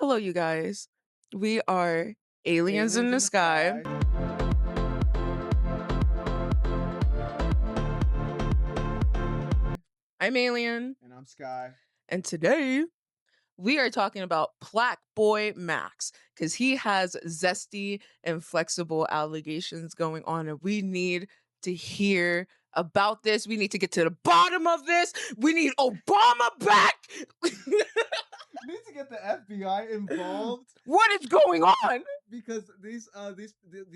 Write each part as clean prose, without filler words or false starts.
Hello, you guys. We are aliens in Aliens the in the sky. sky. I'm Alien, And I'm Sky. and today we are talking about Plaqueboymax because he has zesty and flexible allegations going on, and we need to hear about this. We need to get to the bottom of this. We need Obama back. We need to get the FBI involved What is going on? because these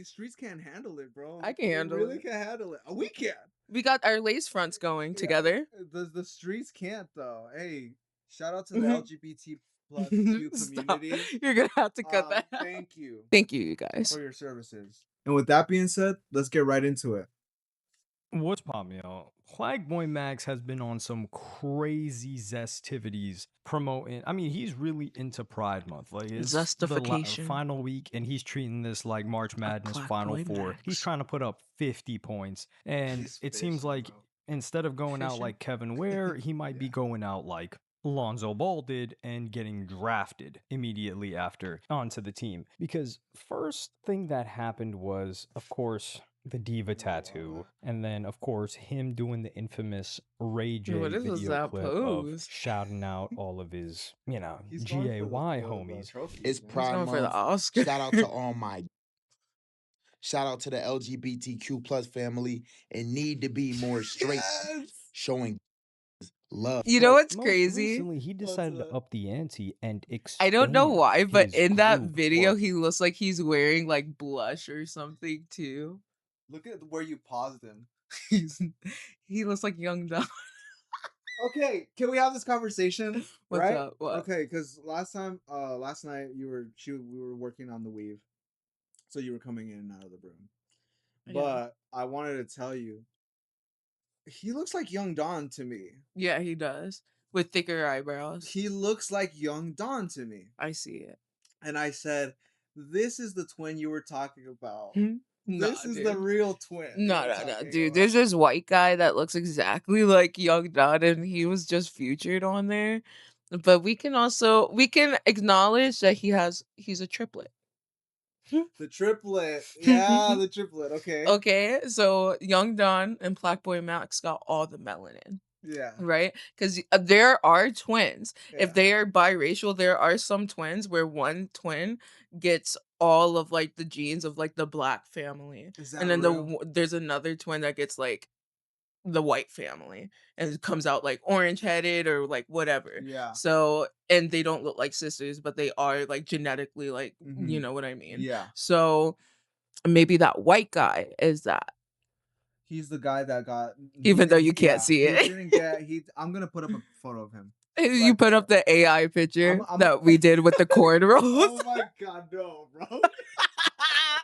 streets can't handle it, bro. I can They handle really it. can't handle it. We can. We got our lace fronts going Yeah, together. the streets can't though. Hey, shout out to the Mhm. LGBT plus Q Stop. community. You're gonna have to cut that out. Thank you Thank you, you guys. for your services. And with that being said, let's get right into it. What's poppin', y'all? Plaqueboymax has been on some crazy zestivities promoting. I mean, he's really into Pride Month. Like, it's Zestification. final week, and he's treating this like March Madness Final Four. He's Plaqueboymax. trying to put up 50 points, and He's it seems fishing, like bro. instead of going out Fishing. like Kevin Ware, he might be Yeah. going out like Lonzo Ball did and getting drafted immediately after onto the team. Because first thing that happened was, of course, the diva tattoo, and then of course him doing the infamous Ray J What is video that clip pose? of shouting out all of his, He's going for GAY the homies. trophies, It's man. He's Pride going for the Month. Oscar. Shout out to all my shout out to the LGBTQ plus family and need to be more straight, Yes! showing love. You know But what's most crazy? recently, he decided to that? up the ante and I don't know expand why, but his in that group video, for he looks like he's wearing like blush or something too. Look at where you paused him. He looks like Young Don. Okay, can we have this conversation? What's Right? up? What? Okay, because last night we were working on the weave, so you were coming in and out of the room. Yeah. But I wanted to tell you, he looks like Young Don to me. Yeah, he does. With thicker eyebrows. He looks like Young Don to me. I see it. And I said, "This is the twin you were talking about. Nah, This is dude. the real twin." you No, were no, no, talking dude. about." There's this white guy that looks exactly like Young Don, and he was just featured on there. But we can acknowledge that he's a triplet. The triplet. Yeah, the triplet. Okay. Okay, so Young Don and Plaqueboymax got all the melanin. Yeah. Right? Because there are twins. Yeah. If they are biracial, there are some twins where one twin gets all of like the genes of like the black family, Is that and then real? there's another twin that gets like the white family, and it comes out like orange headed or like whatever. Yeah. So, and they don't look like sisters, but they are like genetically like you Mhm. know what I mean. Yeah. So maybe that white guy is that. He's the guy that got. Even though you can't see He it. didn't get. I'm gonna put up a photo of him. You Right put up there. the AI picture I'm- that we did with the cornrows. Oh my god, no, bro!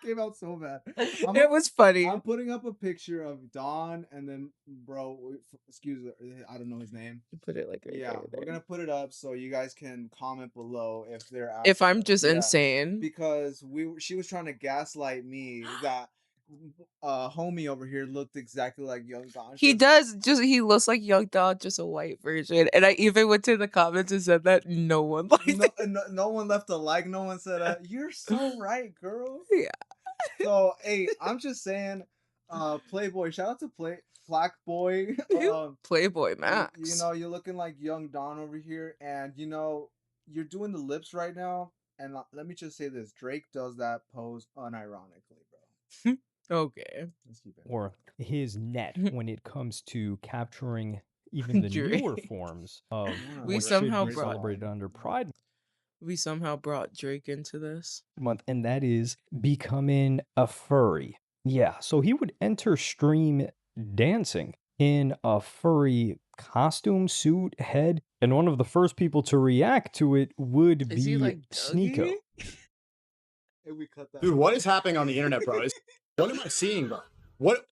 Came out so bad. It was funny. I'm putting up a picture of Don, and then, bro, excuse me, I don't know his name. You put it like right Yeah, there, we're there. gonna put it up so you guys can comment below if they're. If I'm just yeah, insane. because she was trying to gaslight me that homie over here looked exactly like Young Don. He looks like Young Dog, just a white version. And I even went to the comments and said that no one liked it. No one left a like. No one said, "You're so right, girl." Yeah. So, hey, I'm just saying, Playboy. Shout out to Black Boy. Plaqueboymax. You know, you're looking like Young Don over here, and you know, you're doing the lips right now. And let me just say this: Drake does that pose unironically, bro. Okay. Let's keep it. Or his net when it comes to capturing even the newer Drake. forms of We what somehow should be brought- celebrated under Pride We somehow brought Drake into this. Month, and that is becoming a furry. Yeah, so he would enter stream dancing in a furry costume, suit, head, and one of the first people to react to it would Is he be like Sneeko. Dougie? Hey, we cut that. Dude, what is happening on the internet, bro? What am I seeing, bro? What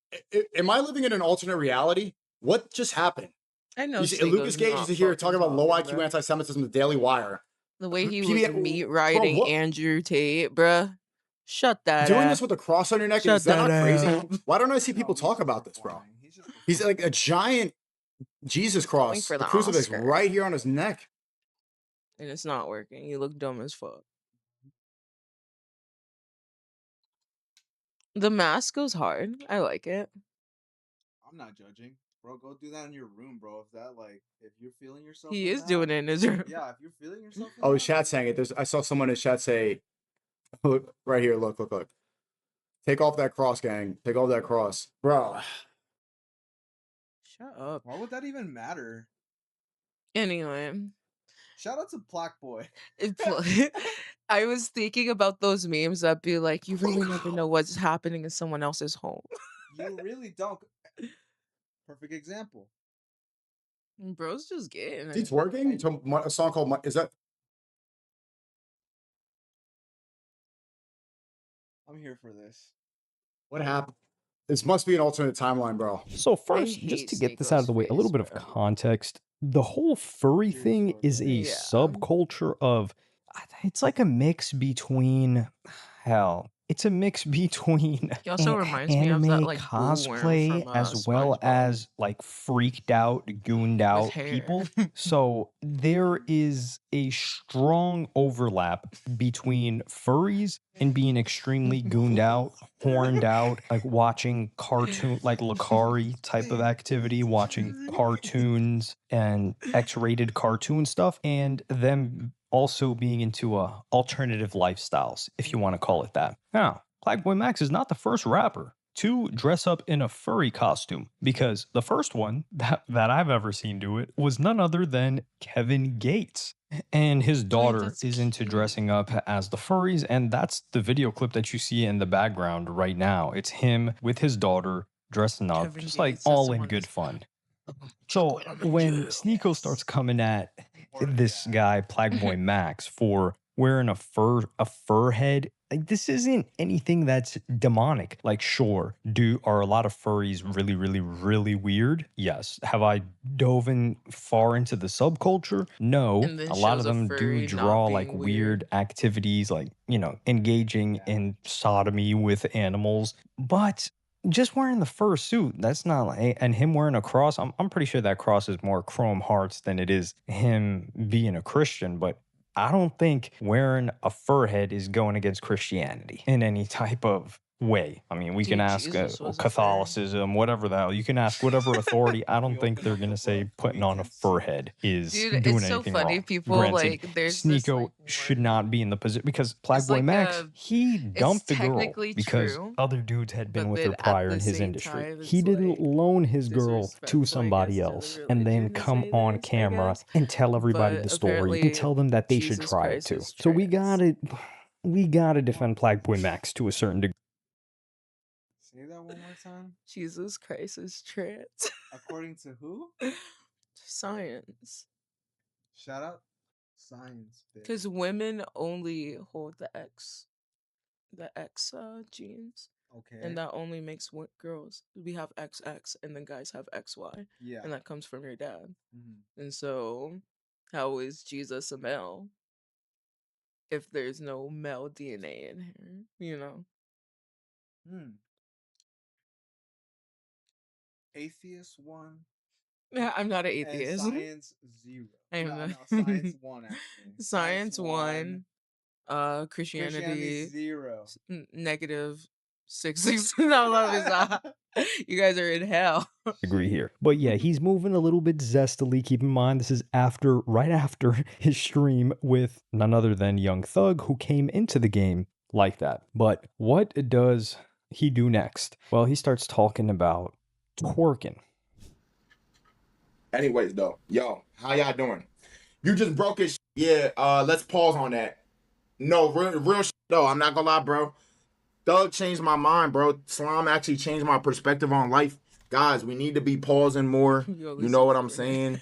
am I living in an alternate reality? What just happened? I know. You see, Sneako's Lucas Gage not is here fucking talking about low talking, IQ bruh. anti-Semitism in the Daily Wire. The way he PBS was meat riding what? Andrew Tate, bruh. Shut that Doing ass. this with a cross on your neck, Shut is that not that crazy? ass. Why don't I see No, people he's talk just about this, bro? performing. He's just He's performing. like a giant Jesus cross, for the the crucifix Oscar. right here on his neck. and it's not working. You look dumb as fuck. The mask goes hard. I like it. I'm not judging, bro. Go do that in your room, bro. If you're feeling yourself He in is that, doing it in his room. yeah, if you're feeling yourself in Oh, the that, chat saying it. I saw someone in the chat say, "Look right here. Look, look, look. Take off that cross, gang. Take off that cross, bro." Shut up. why would that even matter? Anyway, Shout out to Plaqueboy. I was thinking about those memes that be like, you really never know what's happening in someone else's home. You really don't. Perfect example. Bro's just getting Is he it. twerking? To a song called "Is that?" I'm here for this. What happened? This must be an alternate timeline, bro. So I first, just hate to get this out of Sneako's the way, a little face, bit of bro. context. The whole furry True thing story, is bro. a Yeah. subculture of it's like a mix between it's a mix between He also reminds me of that anime like boo worm cosplay from as well SpongeBob as like freaked out, gooned with out hair. people. So there is a strong overlap between furries and being extremely gooned out, horned out, like watching cartoon, like Lakari type of activity, watching cartoons and X-rated cartoon stuff, and them also being into alternative lifestyles, if you want to call it that. Now, Plaqueboymax is not the first rapper to dress up in a furry costume, because the first one that I've ever seen do it was none other than Kevin Gates. And his daughter that's is into cute. dressing up as the furries, and that's the video clip that you see in the background right now. It's him with his daughter dressing up, Kevin just like Gates, that's all the in one good that's fun. So chocolate on my when jib. Sneeko starts coming at Or this yeah. guy, Plaqueboymax, for wearing a fur head, like this isn't anything that's demonic. Like, sure, are a lot of furries really, really, really weird? Yes. Have I dove in far into the subculture? No. And then A lot of shows a them do furry not draw like being weird activities, like, engaging in sodomy with animals. But just wearing the fur suit, that's not like, and him wearing a cross, I'm pretty sure that cross is more chrome hearts than it is him being a Christian, but I don't think wearing a fur head is going against Christianity in any type of way. I mean, we can Dude, ask Jesus was a furry. Catholicism, whatever the hell. You can ask whatever authority. I We don't think open they're up going to the say book, putting on a 2010 fur soup. head is Dude, doing it's so anything funny. wrong. People Granted, like there's this Sneeko like should one. not be in the position because It's like Plaqueboymax, he it's dumped the girl technically because true, other dudes had been but with her then at prior in the his same industry. time, He it's didn't like loan his girl to disrespectful, I somebody guess, to the else and then religion to come say on this, I camera guess. and tell everybody But the story and apparently, tell them that they should Jesus try it Christ too. is So trans. we gotta defend Plaqueboymax to a certain degree. Say that one more time. Jesus Christ is trans. According to who? Science. Shout out science. Because women only hold the X genes, Okay. and that only makes girls. We have XX, and then guys have XY, Yeah. and that comes from your dad. Mhm. And so, how is Jesus a male if there's no male DNA in here? You know? Hmm. Atheist 1 Yeah, I'm not an and atheist. science 0. I am No, not. science 1 actually. Science one, Christianity Christianity 0. negative 6. No, love is you guys are in hell. Agree here. But yeah, he's moving a little bit zestily. Keep in mind, this is right after his stream with none other than Young Thug, who came into the game like that. But what does he do next? Well, he starts talking about twerking. Anyways, though, yo, how y'all doing? You just broke his. Yeah, let's pause on that. No, real though. I'm not gonna lie, bro. Thug changed my mind, bro. Slime actually changed my perspective on life. Guys, we need to be pausing more. Yo, You know listen what I'm for me. saying?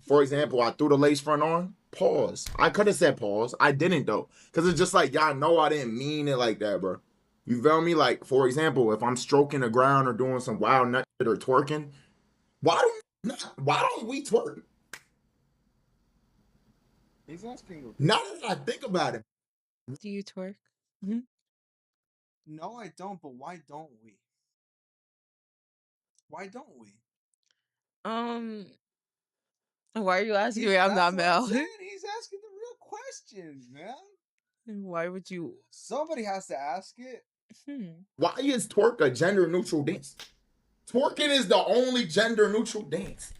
For example, I threw the lace front on. Pause. I could have said pause. I didn't though, cause it's just like y'all know I didn't mean it like that, bro. You feel me? Like for example, if I'm stroking the ground or doing some wild nut shit or twerking, why don't we twerk? He's asking. Now that I think about it, Do you twerk? Mhm. No, I don't, but why don't we? Why don't we? Um, Why are you asking me? I'm That's not what I'm Mel. saying. He's asking the real questions, man. Why would you? Somebody has to ask it. Why is twerk a gender neutral dance? Twerking is the only gender neutral dance.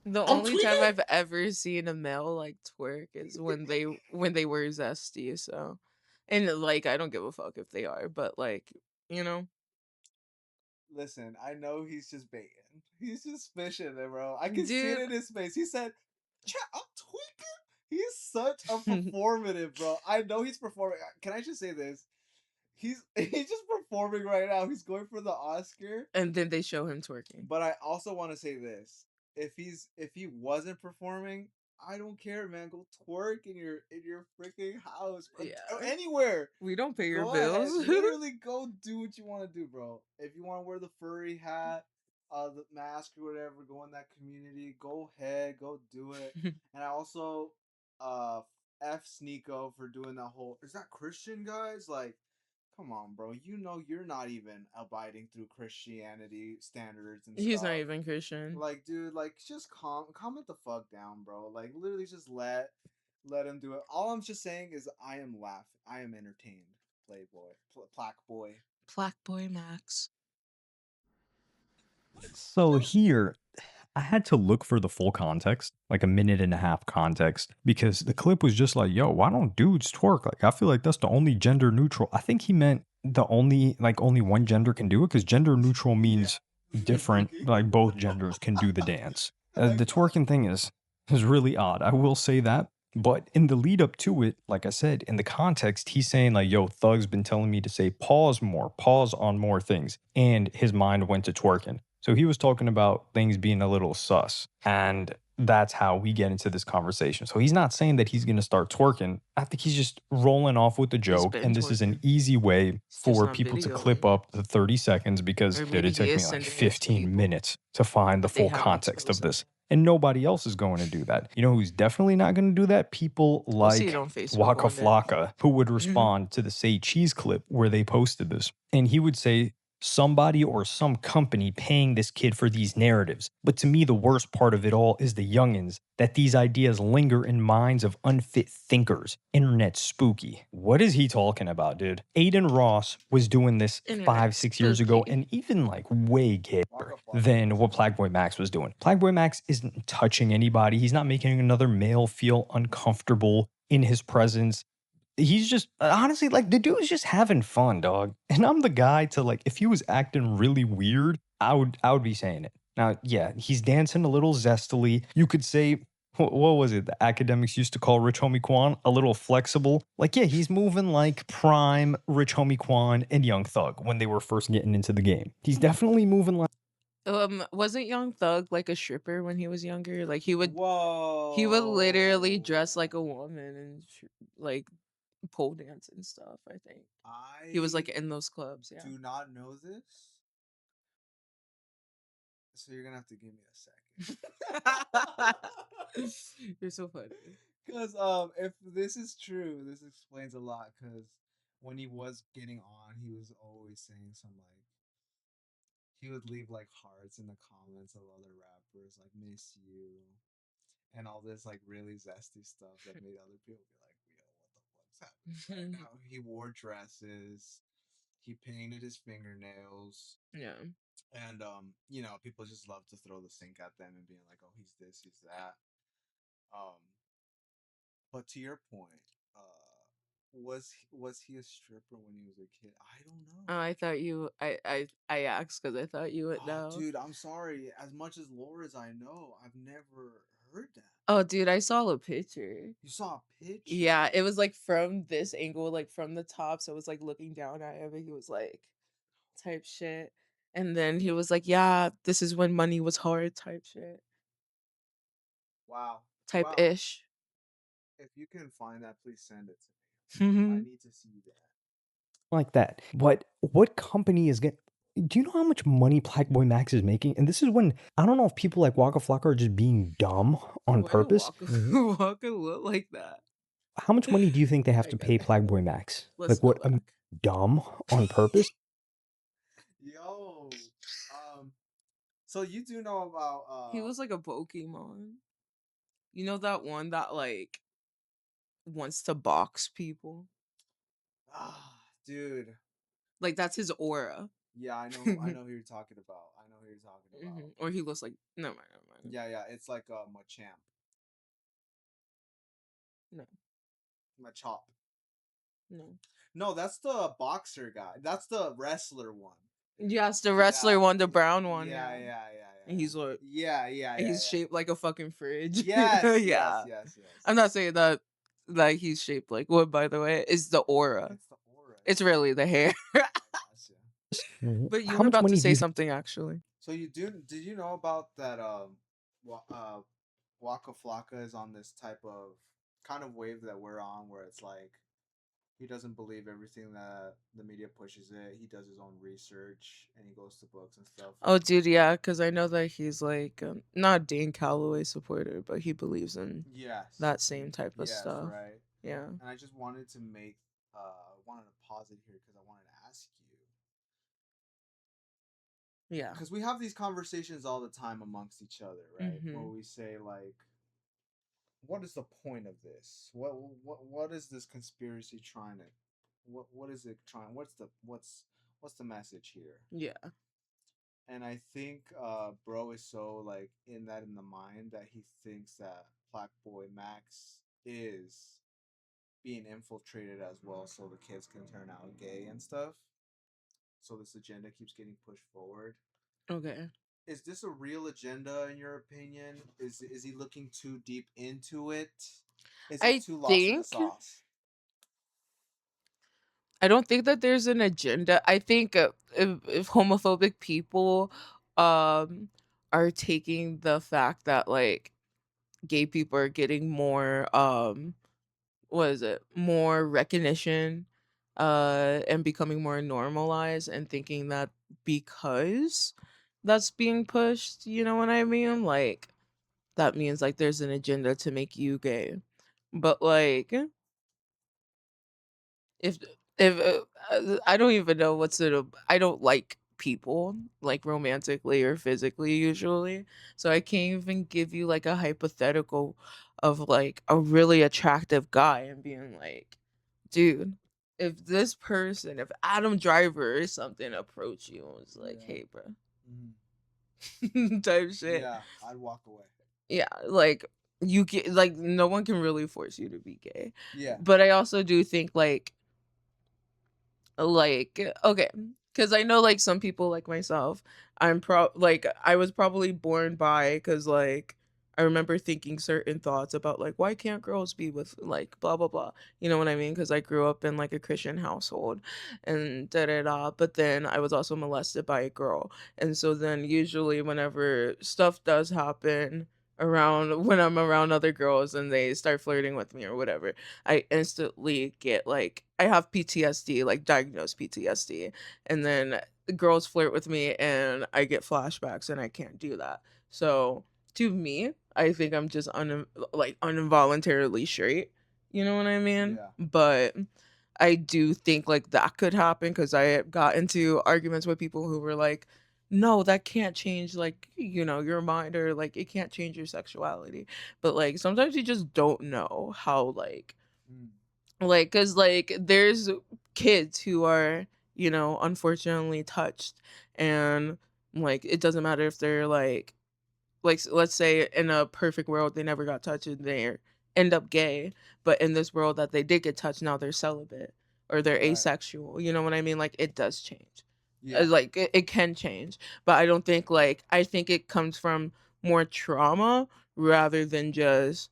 The I'm only time tweaking. I've ever seen a male like twerk is when they were zesty. So, and like I don't give a fuck if they are, but like you know, Listen, I know he's just baiting. He's just fishing it, bro. I can see it dude. in his face. He said, "Chat, I'm tweaking." He's such a performative, bro. I know he's performing. Can I just say this? He's just performing right now. He's going for the Oscar. And then they show him twerking. But I also want to say this: if he wasn't performing, I don't care, man. Go twerk in your freaking house, or Yeah, anywhere. we don't pay your Go ahead, bills. literally go do what you want to do, bro. If you want to wear the furry hat, the mask or whatever, go in that community. Go ahead, go do it. And I also f Sneeko for doing that whole. Is that Christian, guys? Like, come on, bro. You know you're not even abiding through Christianity standards and He's not stuff. even Christian. Like, dude, like just comment the fuck down, bro. Like, literally just let him do it. All I'm just saying is I am laughing. I am entertained. Playboy, Plaque boy. Plaqueboymax. So here, I had to look for the full context, like a minute and a half context, because the clip was just like, yo, why don't dudes twerk? Like, I feel like that's the only gender neutral. I think he meant the only, like, only one gender can do it, because gender neutral means different, like, both genders can do the dance. The twerking thing is really odd. I will say that. But in the lead up to it, like I said, in the context, he's saying, like, yo, Thug's been telling me to say pause more, pause on more things. And his mind went to twerking. So he was talking about things being a little sus. And that's how we get into this conversation. So he's not saying that he's going to start twerking. I think he's just rolling off with the He's joke. been And this is an twerking. easy way He's just for not people to clip videoing it. up the 30 seconds because, Or dude, maybe it he took me is like sending it to 15 people, minutes to find the but they full haven't context of exposed this. it. And nobody else is going to do that. You know who's definitely not going to do that? People We'll see it like on Facebook Waka one day. Flocka, who would respond to the Say Cheese clip where they posted this. And he would say, somebody or some company paying this kid for these narratives. But to me, the worst part of it all is the youngins, that these ideas linger in minds of unfit thinkers. Internet spooky. What is he talking about, dude? Aiden Ross was doing this Internet 5-6 years ago, spooky. and even like way gayer Waka Flocka than was what funny. Plaqueboy Max was doing. Plaqueboy Max isn't touching anybody. He's not making another male feel uncomfortable in his presence. He's just honestly like the dude's just having fun, dog. And I'm the guy to like if he was acting really weird, I would be saying it. Now, yeah, he's dancing a little zestily. You could say what was it? The academics used to call Rich Homie Quan a little flexible. Like, yeah, he's moving like prime Rich Homie Quan and Young Thug when they were first getting into the game. He's definitely moving like Wasn't Young Thug like a stripper when he was younger? Like he would literally dress like a Whoa. woman and like pole dance and stuff. I think he was like I in those clubs. Yeah. do not know this, so you're gonna have to give me a second. You're so funny. Because if this is true, this explains a lot. Because when he was getting on, he was always saying some like he would leave like hearts in the comments of other rappers, like "miss you" and all this like really zesty stuff that made other people be like, "Yo, what the fuck's happening right now?" He wore dresses, he painted his fingernails, Yeah. and people just love to throw the sink at them and being like, "Oh, he's this, he's that." Um, but to your point, was he a stripper when he was a kid? I don't know. Oh, I thought you. I asked because I thought you would Oh, know. dude, I'm sorry. As much as lore as I know, I've never heard that. Oh, dude, I saw a picture. You saw a picture? Yeah, it was like from this angle, like from the top. So it was like looking down at him, and he was like, type shit. And then he was like, "Yeah, this is when money was hard," type shit, Wow. type Wow. ish. If you can find that, please send it to me. I need to see that. like that. But what company is getting? Do you know how much money Plaqueboy Max is making? And this is when I don't know if people like Waka Flocka are just being dumb on Why do purpose. Walker look like that? How much money do you think they have I to got pay Plaqueboy Max? Let's Like go what? back. Dumb on purpose? Yo, so you do know about He was like a Pokemon. You know that one that like wants to box people? Ah, dude. Like that's his aura. Yeah, I know who you're talking about. I know who you're talking about. Or he looks like no mind, no mind. Yeah, it's like Machamp. No, Machop. no. No, that's the boxer guy. That's the wrestler one. Yes, the wrestler one, the brown one, Yeah, yeah. yeah, yeah, And yeah. he's like Yeah. he's shaped like a fucking fridge. Yes, Yeah. yes. I'm not saying that like he's shaped like wood, by the way. It's the aura. It's the aura. It's really the hair. I gotcha. But you How were much about to money do say you something actually. So did you know about that Waka Flocka is on this type of kind of wave that we're on where it's like he doesn't believe everything that the media pushes it. He does his own research and he goes to books and stuff. Oh, dude, yeah, because I know that he's like not Dane Calloway supporter, but he believes in Yes. that same type of Yes, stuff. right. Yeah. And I just wanted to wanted to pause it here because I wanted to ask you Yeah. because we have these conversations all the time amongst each other, right? Where we say like, what is the point of this? What is this conspiracy trying to? What is it trying? What's the message here? Yeah. And I think bro is so like in the mind that he thinks that Plaqueboymax is being infiltrated as well, so the kids can turn out gay and stuff. So this agenda keeps getting pushed forward. Okay. Is this a real agenda in your opinion? Is he looking too deep into it? Is he I too lost in the think sauce? I don't think that there's an agenda. I think if homophobic people um are taking the fact that like gay people are getting more what is it? More recognition and becoming more normalized and thinking that because that's being pushed, you know what I mean? Like that means like there's an agenda to make you gay. But like if I don't even know what's it. I don't like people like romantically or physically usually, so I can't even give you like a hypothetical of like a really attractive guy and being like, dude, if this person, if Adam Driver or something approach you and was like, Yeah. hey, bro, Mm-hmm. type shit, Yeah, I'd walk away. yeah, like you get like no one can really force you to be gay, Yeah. but I also do think like okay, because I know like some people like myself, I was probably born bi because like I remember thinking certain thoughts about like why can't girls be with like blah blah blah, you know what I mean, because I grew up in like a Christian household and da da da, but then I was also molested by a girl, and so then usually whenever stuff does happen around when I'm around other girls and they start flirting with me or whatever, I instantly get like I have PTSD, like diagnosed PTSD, and then girls flirt with me and I get flashbacks and I can't do that. So to me, I think I'm just like uninvoluntarily straight. You know what I mean? Yeah. But I do think like that could happen because I got into arguments with people who were like, no, that can't change like, you know, your mind or like it can't change your sexuality. But like sometimes you just don't know how Mm. like cuz like there's kids who are, you know, unfortunately touched and like it doesn't matter if they're like let's say in a perfect world they never got touched and they end up gay, but in this world that they did get touched now they're celibate or they're Right. asexual, you know what I mean, like it does change. Yeah. Like it can change, but I don't think like I think it comes from more trauma rather than just,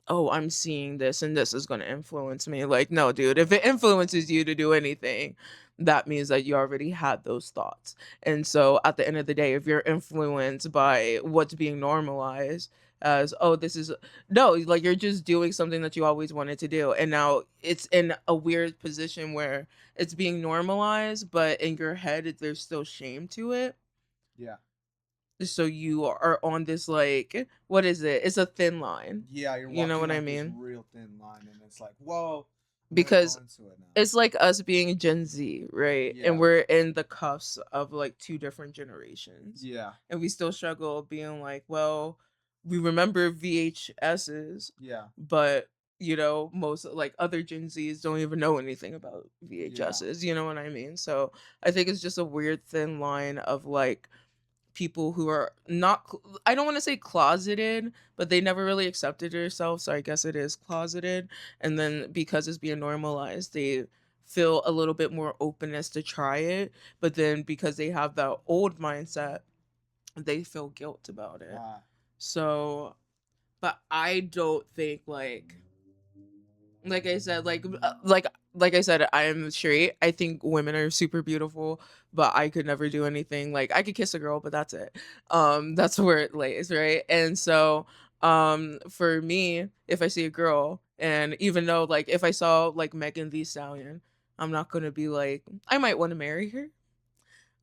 oh, I'm seeing this and this is going to influence me. Like, no, dude, if it influences you to do anything, that means that you already had those thoughts. And so at the end of the day, if you're influenced by what's being normalized as, oh, this is no, like you're just doing something that you always wanted to do. And now it's in a weird position where it's being normalized, but in your head, there's still shame to it. Yeah. So you are on this like, what is it? It's a thin line. Yeah, you're You know walking what I like this mean? real thin line, and it's like, whoa, I'm gonna go Because into it now. it's like us being Gen Z, right? Yeah. And we're in the cuffs of like two different generations. Yeah. And we still struggle being like, well, we remember VHSs, Yeah. but most like other Gen Zs don't even know anything about VHSs. You know what I mean? So I think it's just a weird thin line of like people who are not I don't want to say closeted, but they never really accepted themselves, so I guess it is closeted. And then because it's being normalized, they feel a little bit more openness to try it, but then because they have that old mindset, they feel guilt about it. So, but I don't think like I said, like I said, I am straight. I think women are super beautiful, but I could never do anything. Like I could kiss a girl, but that's it. That's where it lays, right? And so, for me, if I see a girl, and even though like if I saw like Megan Thee Stallion, I'm not gonna be like I might want to marry her,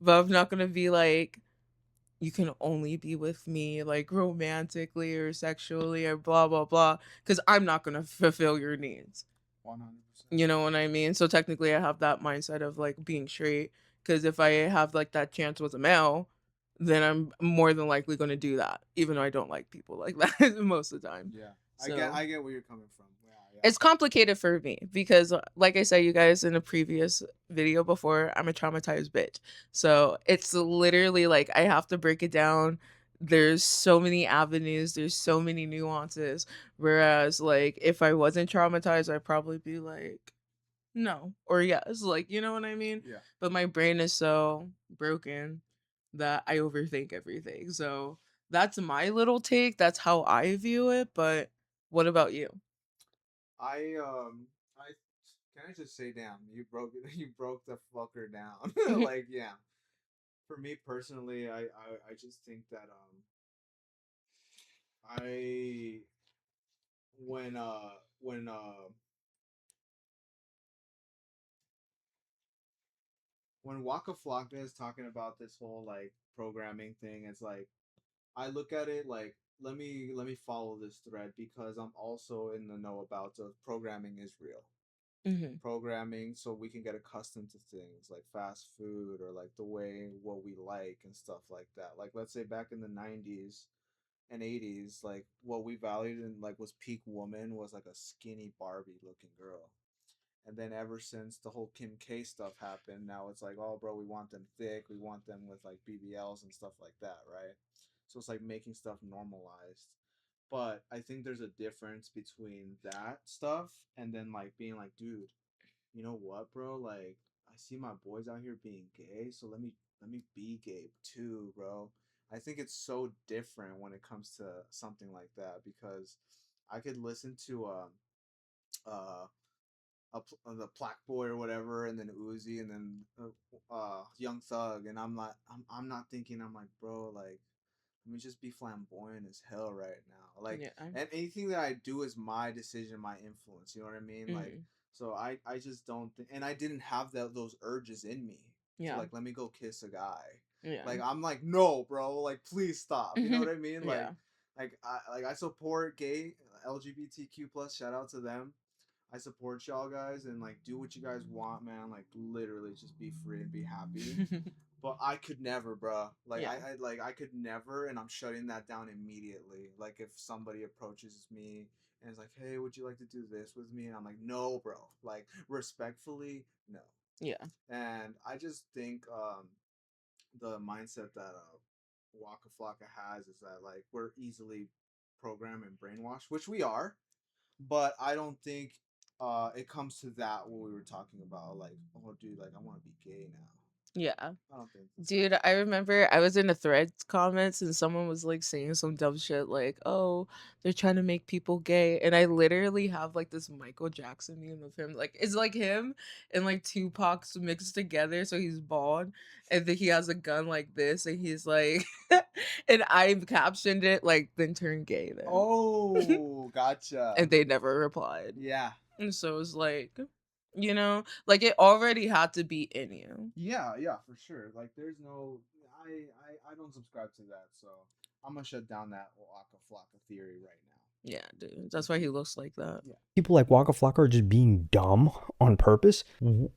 but I'm not gonna be like you can only be with me like romantically or sexually or blah blah blah, because I'm not gonna fulfill your needs. 100%. You know what I mean? So technically, I have that mindset of like being straight. Because if I have like that chance with a male, then I'm more than likely going to do that, even though I don't like people like that most of the time. Yeah. So I get where you're coming from. Yeah. it's complicated for me because, like I said, you guys in a previous video before, I'm a traumatized bitch. So it's literally like I have to break it down. There's so many avenues, there's so many nuances. Whereas, like, if I wasn't traumatized, I'd probably be like, no, or yes. Like, you know what I mean? Yeah. But my brain is so broken that I overthink everything. So that's my little take. That's how I view it. But what about you? I can I just say, damn, you broke it. You broke the fucker down. Like, yeah. For me personally, I just think that I when uh when uh when Waka Flocka is talking about this whole like programming thing, it's like I look at it like let me follow this thread because I'm also in the know about the programming is real. Hmm. Programming so we can get accustomed to things like fast food or like the way what we like and stuff like that. Like let's say back in the 90s and 80s, like what we valued and like was peak woman was like a skinny Barbie looking girl. And then ever since the whole Kim K stuff happened, now it's like, oh, bro, we want them thick. We want them with like BBLs and stuff like that, right? So it's like making stuff normalized. But I think there's a difference between that stuff and then like being like, dude, you know what, bro? Like, I see my boys out here being gay, so let me be gay too, bro. I think it's so different when it comes to something like that because I could listen to uh the Plaque Boy or whatever, and then Uzi, and then Young Thug, and I'm not thinking I'm like, bro, like let me just be flamboyant as hell right now, like, Yeah. and anything that I do is my decision, my influence. You know what I mean? Like, Hmm. so I just don't think, and I didn't have those urges in me to Yeah. like let me go kiss a guy. Yeah. Like I'm like, no, bro, like please stop. You know what I mean? Yeah. Like I support gay LGBTQ plus. Shout out to them. I support y'all guys and like do what you guys want, man. Like literally just be free and be happy. But I could never, bro. Like Yeah. I could never, and I'm shutting that down immediately. Like if somebody approaches me and is like, "Hey, would you like to do this with me?" and I'm like, "No, bro." Like respectfully, no. Yeah. And I just think the mindset that Waka Flocka has is that like we're easily programmed and brainwashed, which we are, but I don't think it comes to that what we were talking about. Like, oh, dude, like I want to be gay now. Yeah. I don't think that's Dude, I remember I was in the threads comments and someone was like saying some dumb shit like, "Oh, they're trying to make people gay." And I literally have like this Michael Jackson meme of him. Like it's like him and like Tupac's mixed together, so he's bald and then he has a gun like this and he's like and I captioned it like then turn gay then. Oh, gotcha. And they never replied. Yeah. And so it's like, like it already had to be in you. Yeah, for sure. Like there's no I don't subscribe to that, so I'm gonna shut down that Waka Flocka theory right now. Yeah, dude. That's why he looks like that. Yeah. People like Waka Flocka are just being dumb on purpose.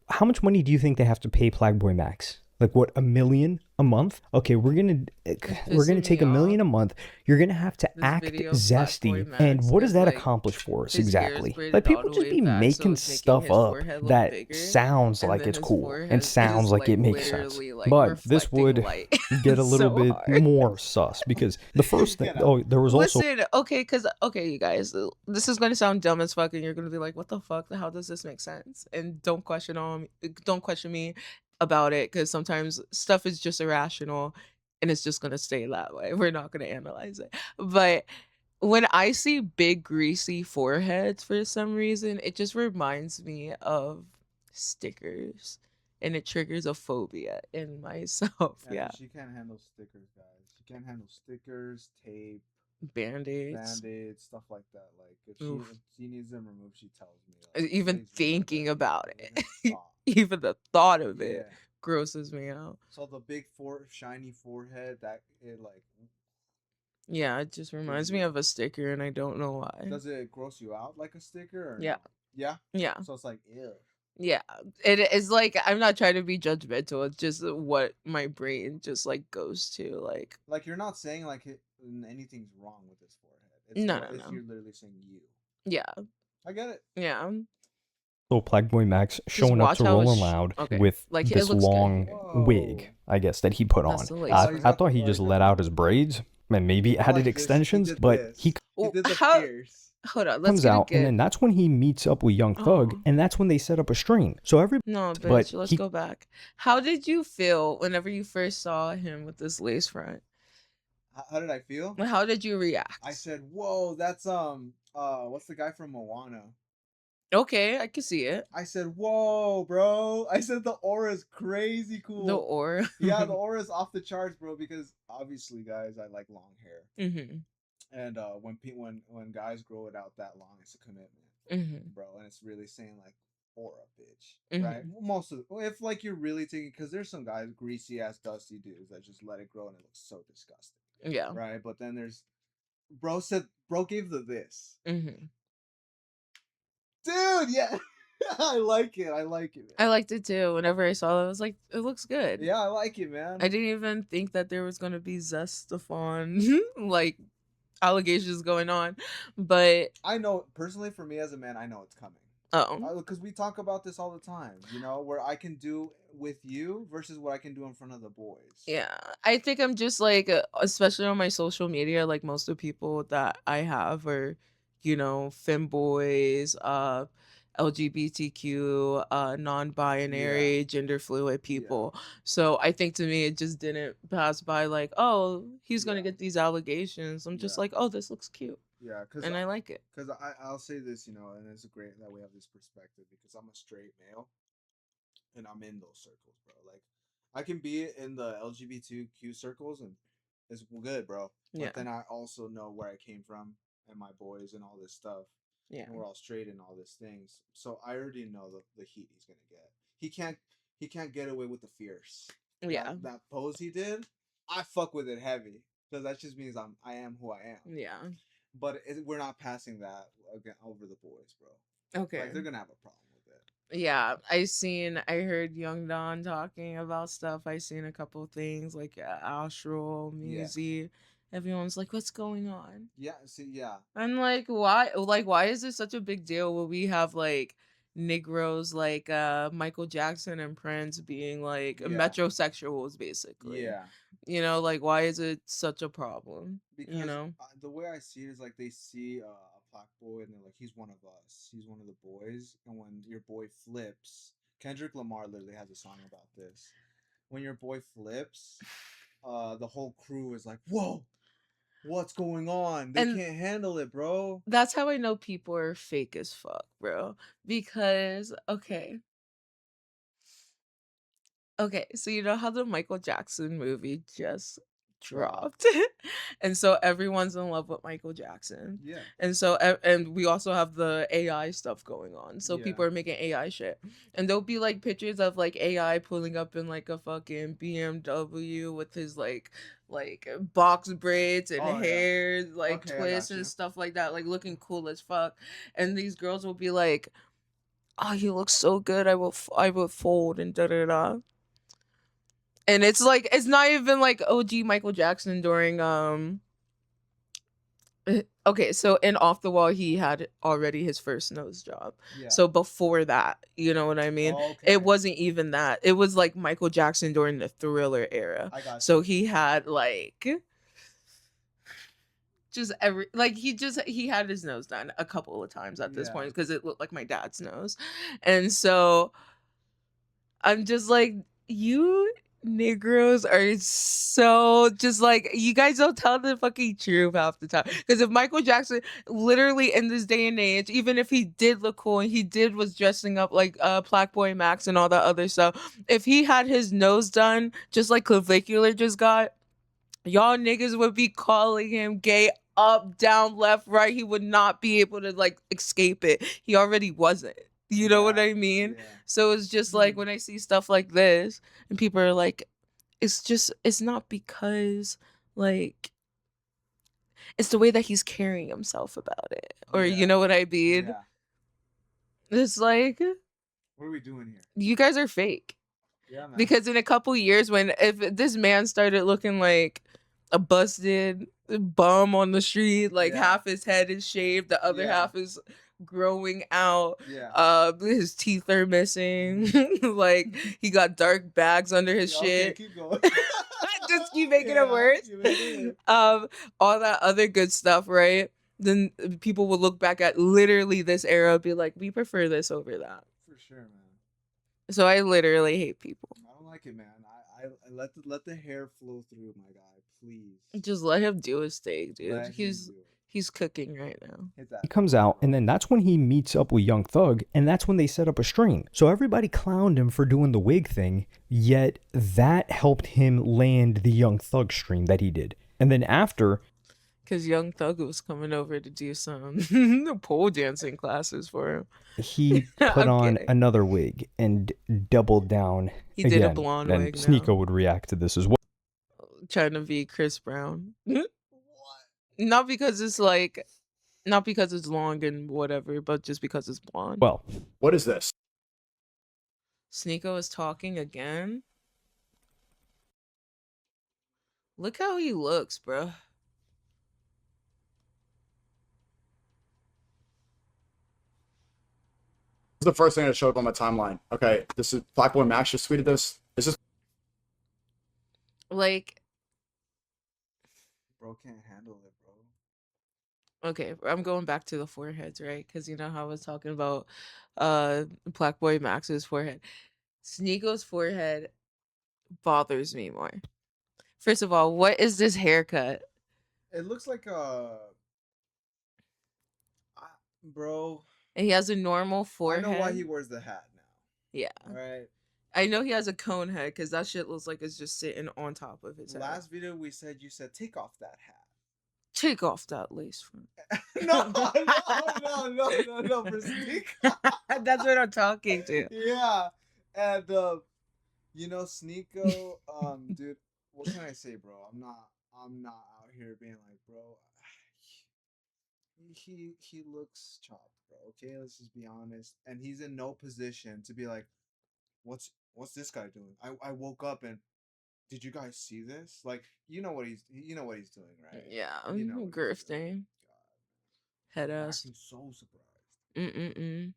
How much money do you think they have to pay Plaqueboymax? Like what, $1 million a month? Okay, we're gonna pissing take me $1 million a off. month. You're gonna have to This act video of zesty, and Plaqueboymax what does is that like accomplish for us his hair is exactly? Like braided all people the just way be back, so making it's making stuff his up forehead look that bigger, sounds and like then it's his cool and forehead sounds is like like it makes sense. literally like But this reflecting would light get a little so bit hard. more sus because the first thing, Get out. oh, there was also Listen, okay, you guys, this is gonna sound dumb as fuck, and you're gonna be like, "What the fuck? How does this make sense?" And don't question me about it, because sometimes stuff is just irrational, and it's just gonna stay that way. We're not gonna analyze it. But when I see big greasy foreheads for some reason, it just reminds me of stickers, and it triggers a phobia in myself. Yeah, Yeah, because she can't handle stickers, guys. She can't handle stickers, tape, band-aids. band-aids, stuff like that. Like if Oof. she needs them removed, she tells me like, Even please remove thinking it. about Even it, stop. even the thought of it Yeah. grosses me out. So the big shiny forehead, that it like Yeah, it just reminds gives me you. of a sticker, and I don't know why. Does it gross you out like a sticker or Yeah. no? Yeah. Yeah, So it's like ew. yeah. It is like, I'm not trying to be judgmental. It's just what my brain just like goes to. Like you're not saying like anything's wrong with this forehead. It's No, what no, it's no. you're literally saying you. Yeah, I get it. yeah. Plaqueboymax Just showing up watch to how Rolling Loud okay. with Like it this looks good long here. wig, Whoa. I guess, that he put That's on. the lace he's I front. thought he just let out his braids and maybe Oh, added like this. He extensions, did but this. he He Well, did the how? pierce. Hold on, let's comes get a out, and then good. that's when he meets up with Young Thug, Oh. and that's when they set up a stream. So every, No, but bitch, let's he go back. How did you feel whenever you first saw him with this lace front? How did I feel? How did you react? I said, "Whoa, that's what's the guy from Moana?" Okay, I can see it. I said, "Whoa, bro!" I said the aura is crazy The cool. aura. Yeah, the aura is off the charts, bro. Because obviously, guys, I like long hair, and when guys grow it out that long, it's a commitment, bro. And it's really saying like aura, bitch, right? Most of if like you're really taking, because there's some guys, greasy ass, dusty dudes that just let it grow and it looks so disgusting, Yeah. right? But then there's bro gave the this. Dude, yeah. I like it. I like it, man. I liked it too. Whenever I saw it, I was like, it looks good. Yeah, I like it, man. I didn't even think that there was gonna be Zestafon like allegations going on, but I know personally, for me as a man, I know it's coming. Because we talk about this all the time, you know, where I can do with you versus what I can do in front of the boys. yeah, I think I'm just like, especially on my social media, like most of the people that I have are, femboys, LGBTQ, non-binary, gender fluid people. So I think to me it just didn't pass by like, oh, he's gonna get these allegations. I'm just like, oh, this looks cute. Yeah, and I like it. Because I'll say this, you know, and it's great that we have this perspective because I'm a straight male, and I'm in those circles, bro. Like, I can be in the LGBTQ circles, and it's good, bro. But Yeah. then I also know where I came from and my boys and all this stuff. Yeah. And we're all straight and all these things. So I already know the heat he's gonna get. He can't get away with the fierce. Yeah. That pose he did, I fuck with it heavy because that just means I am who I am. Yeah. But we're not passing that again over the boys, bro. Okay. Like they're gonna have a problem with it. Yeah, I heard Young Don talking about stuff. I seen a couple things like Astral, Musi. Everyone's like, "What's going on?" Yeah, see, yeah. I'm like, "Why? Like, why is this such a big deal when we have like Negroes like Michael Jackson and Prince being like metrosexuals, basically? Yeah. Like, why is it such a problem? Because the way I see it is like they see a black boy and they're like, he's one of us. He's one of the boys. And when your boy flips, Kendrick Lamar literally has a song about this. When your boy flips, the whole crew is like, whoa, what's going on? They can't handle it, bro. That's how I know people are fake as fuck, bro. Because, okay, so you know how the Michael Jackson movie just dropped? And so everyone's in love with Michael Jackson. Yeah. And so, and we also have the AI stuff going on. So people are making AI shit. And there'll be like pictures of like AI pulling up in like a fucking BMW with his like box braids and hair, like twists and stuff like that, like looking cool as fuck. And these girls will be like, oh, he looks so good. I will fold and da da da. And it's like it's not even like OG Michael Jackson during okay, so in Off the Wall he had already his first nose job. Yeah. So before that, you know what I mean? Okay. It wasn't even that. It was like Michael Jackson during the Thriller era. I got So you. he had like just he had his nose done a couple of times at this Yeah. point because it looked like my dad's nose. And so I'm just like, you Negroes are so just like you guys don't tell the fucking truth half the time. Because if Michael Jackson literally in this day and age, even if he did look cool and he did was dressing up like Plaqueboymax and all that other stuff, if he had his nose done just like Clavicular just got, y'all niggas would be calling him gay up, down, left, right. He would not be able to like escape it. He already wasn't. You know what I mean? Yeah. So it's just like when I see stuff like this and people are like, it's not because like it's the way that he's carrying himself about it. Or Yeah. you know what I mean? Yeah. It's like What are we doing here? you guys are fake. Yeah, man. Because in a couple years, when if this man started looking like a busted bum on the street, like Yeah. half his head is shaved, the other Yeah. half is growing out, Yeah. his teeth are missing, like he got dark bags under his Yeah, okay, shit. keep going. Just keep making Yeah, it worse. keep making it. All that other good stuff, right? Then people will look back at literally this era and be like, we prefer this over that. For sure, man. So I literally hate people. I don't like it, man. I let the hair flow through, my guy, please. Just let him do his thing, dude. Let him do it. He's cooking right now. Hit that. He comes out, and then that's when he meets up with Young Thug, and that's when they set up a stream. So everybody clowned him for doing the wig thing, yet that helped him land the Young Thug stream that he did. And then after, Because Young Thug was coming over to do some pole dancing classes for him. he put I'm on kidding. another wig and doubled down He again. did a blonde and wig now. Sneeko would react to this as well. Trying to be Chris Brown. What? Not because it's like, not because it's long and whatever, but just because it's blonde. Well, What is this? Sneeko is talking again. Look how he looks, bro. This is the first thing that showed up on my timeline. Okay, this is Plaqueboymax just tweeted this. Is this Like, Bro can't handle it, bro. okay, I'm going back to the foreheads, right? Because you know how I was talking about Plaqueboymax's forehead. Sneeko's forehead bothers me more. First of all, what is this haircut? It looks like bro. And he has a normal forehead. I know why he wears the hat now. Yeah. Right. I know he has a cone head because that shit looks like it's just sitting on top of his head. Last video you said take off that hat. Take off that lace front. no, for sneak. That's what I'm talking to. Yeah, and Sneeko, dude, what can I say, bro? I'm not out here being like, bro. He looks chopped, bro. Okay, let's just be honest. And he's in no position to be like, what's this guy doing? I woke up and did you guys see this? Like, you know what he's doing, right? Yeah, You know what he's doing. grifting. Head I'm ass. actually so surprised. be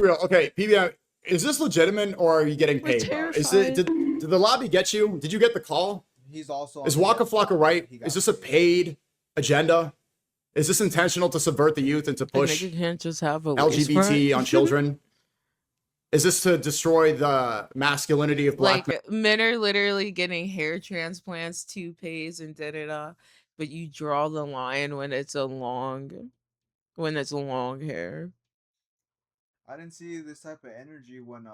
real? Okay, PBM, is this legitimate or are you getting We're paid, bro? Is it did the lobby get you? Did you get the call? He's also Is on the Waka yes Flocka side. right? He got Is this a paid agenda? Is this intentional to subvert the youth and to A push nigga can't just have a lace LGBT front. on children? Is this to destroy the masculinity of black men? Like men are literally getting hair transplants, toupees, and da. But you draw the line when it's long hair. I didn't see this type of energy when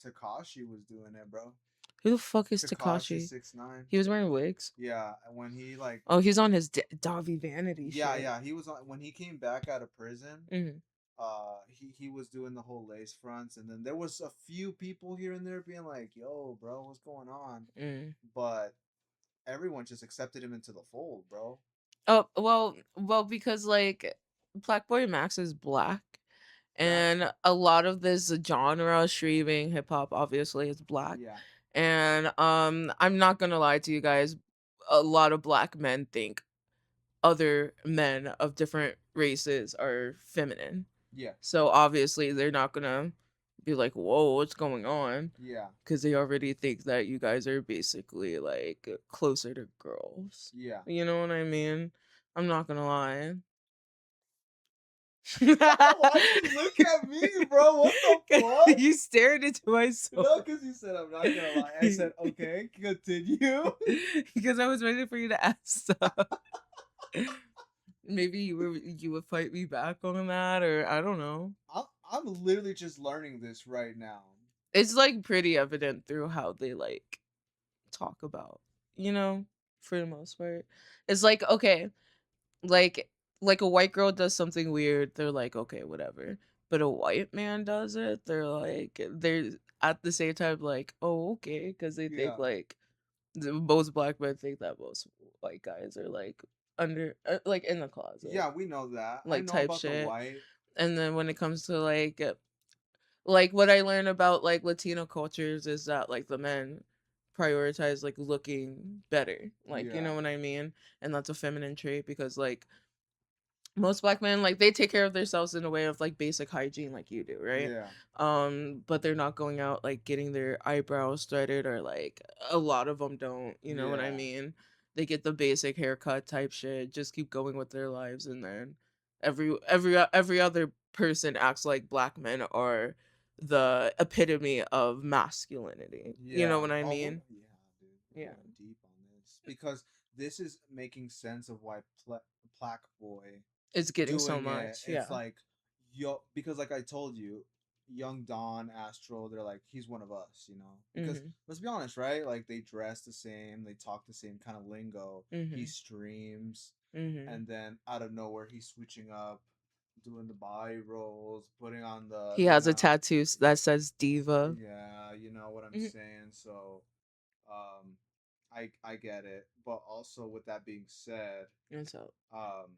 Takashi was doing it, bro. Who the fuck is Takashi? 6ix9ine. He was wearing wigs. Yeah, and when he like Oh, he's on his Davi Vanity yeah, shit. yeah, he was on when he came back out of prison. Mhm. He was doing the whole lace fronts, and then there was a few people here and there being like, "Yo, bro, what's going on?" But everyone just accepted him into the fold, bro. Oh well, because like Plaqueboymax is black, and a lot of this genre streaming hip hop obviously is black. Yeah, And I'm not gonna lie to you guys, a lot of black men think other men of different races are feminine. Yeah. So obviously they're not gonna be like, "Whoa, what's going on?" Yeah. Because they already think that you guys are basically like closer to girls. Yeah. You know what I mean? I'm not gonna lie. Why you look at me, bro? What the fuck? You stared into my soul. No, because you said I'm not gonna lie. I said okay, continue. Because I was waiting for you to ask stuff. Maybe you would fight me back on that, or I don't know. I'm literally just learning this right now. It's like pretty evident through how they like talk about, you know, for the most part. It's like, okay, like a white girl does something weird, they're like, okay, whatever. But a white man does it, they're at the same time like, oh, okay, because they think Yeah. like most black men think that most white guys are like under like in the closet, Yeah, we know that. I like know type about the shit. white. And then when it comes to like what I learned about like Latino cultures is that like the men prioritize like looking better, like you Yeah. know what I mean, and that's a feminine trait because like most black men like they take care of themselves in a way of like basic hygiene like you do, right? Yeah. But they're not going out like getting their eyebrows threaded, or like a lot of them don't, you know what I Yeah. mean? They get the basic haircut type shit, just keep going with their lives, and then every other person acts like black men are the epitome of masculinity, you know Yeah. what I Oh, mean? yeah, dude. We're Yeah, going deep on this because this is making sense of why Plaque Boy it's getting so doing it. much, It's yeah. like, yo, because like I told you, Young Don, Astro, they're like, he's one of us, you know? Because Mhm. let's be honest, right? Like they dress the same, they talk the same kind of lingo. He Mhm. streams, Mhm. and then out of nowhere, he's switching up, doing the body rolls, putting on the, He has a tattoo that says diva. yeah, you know what I'm Mhm. saying? So, um, I get it. But also with that being said, And so um,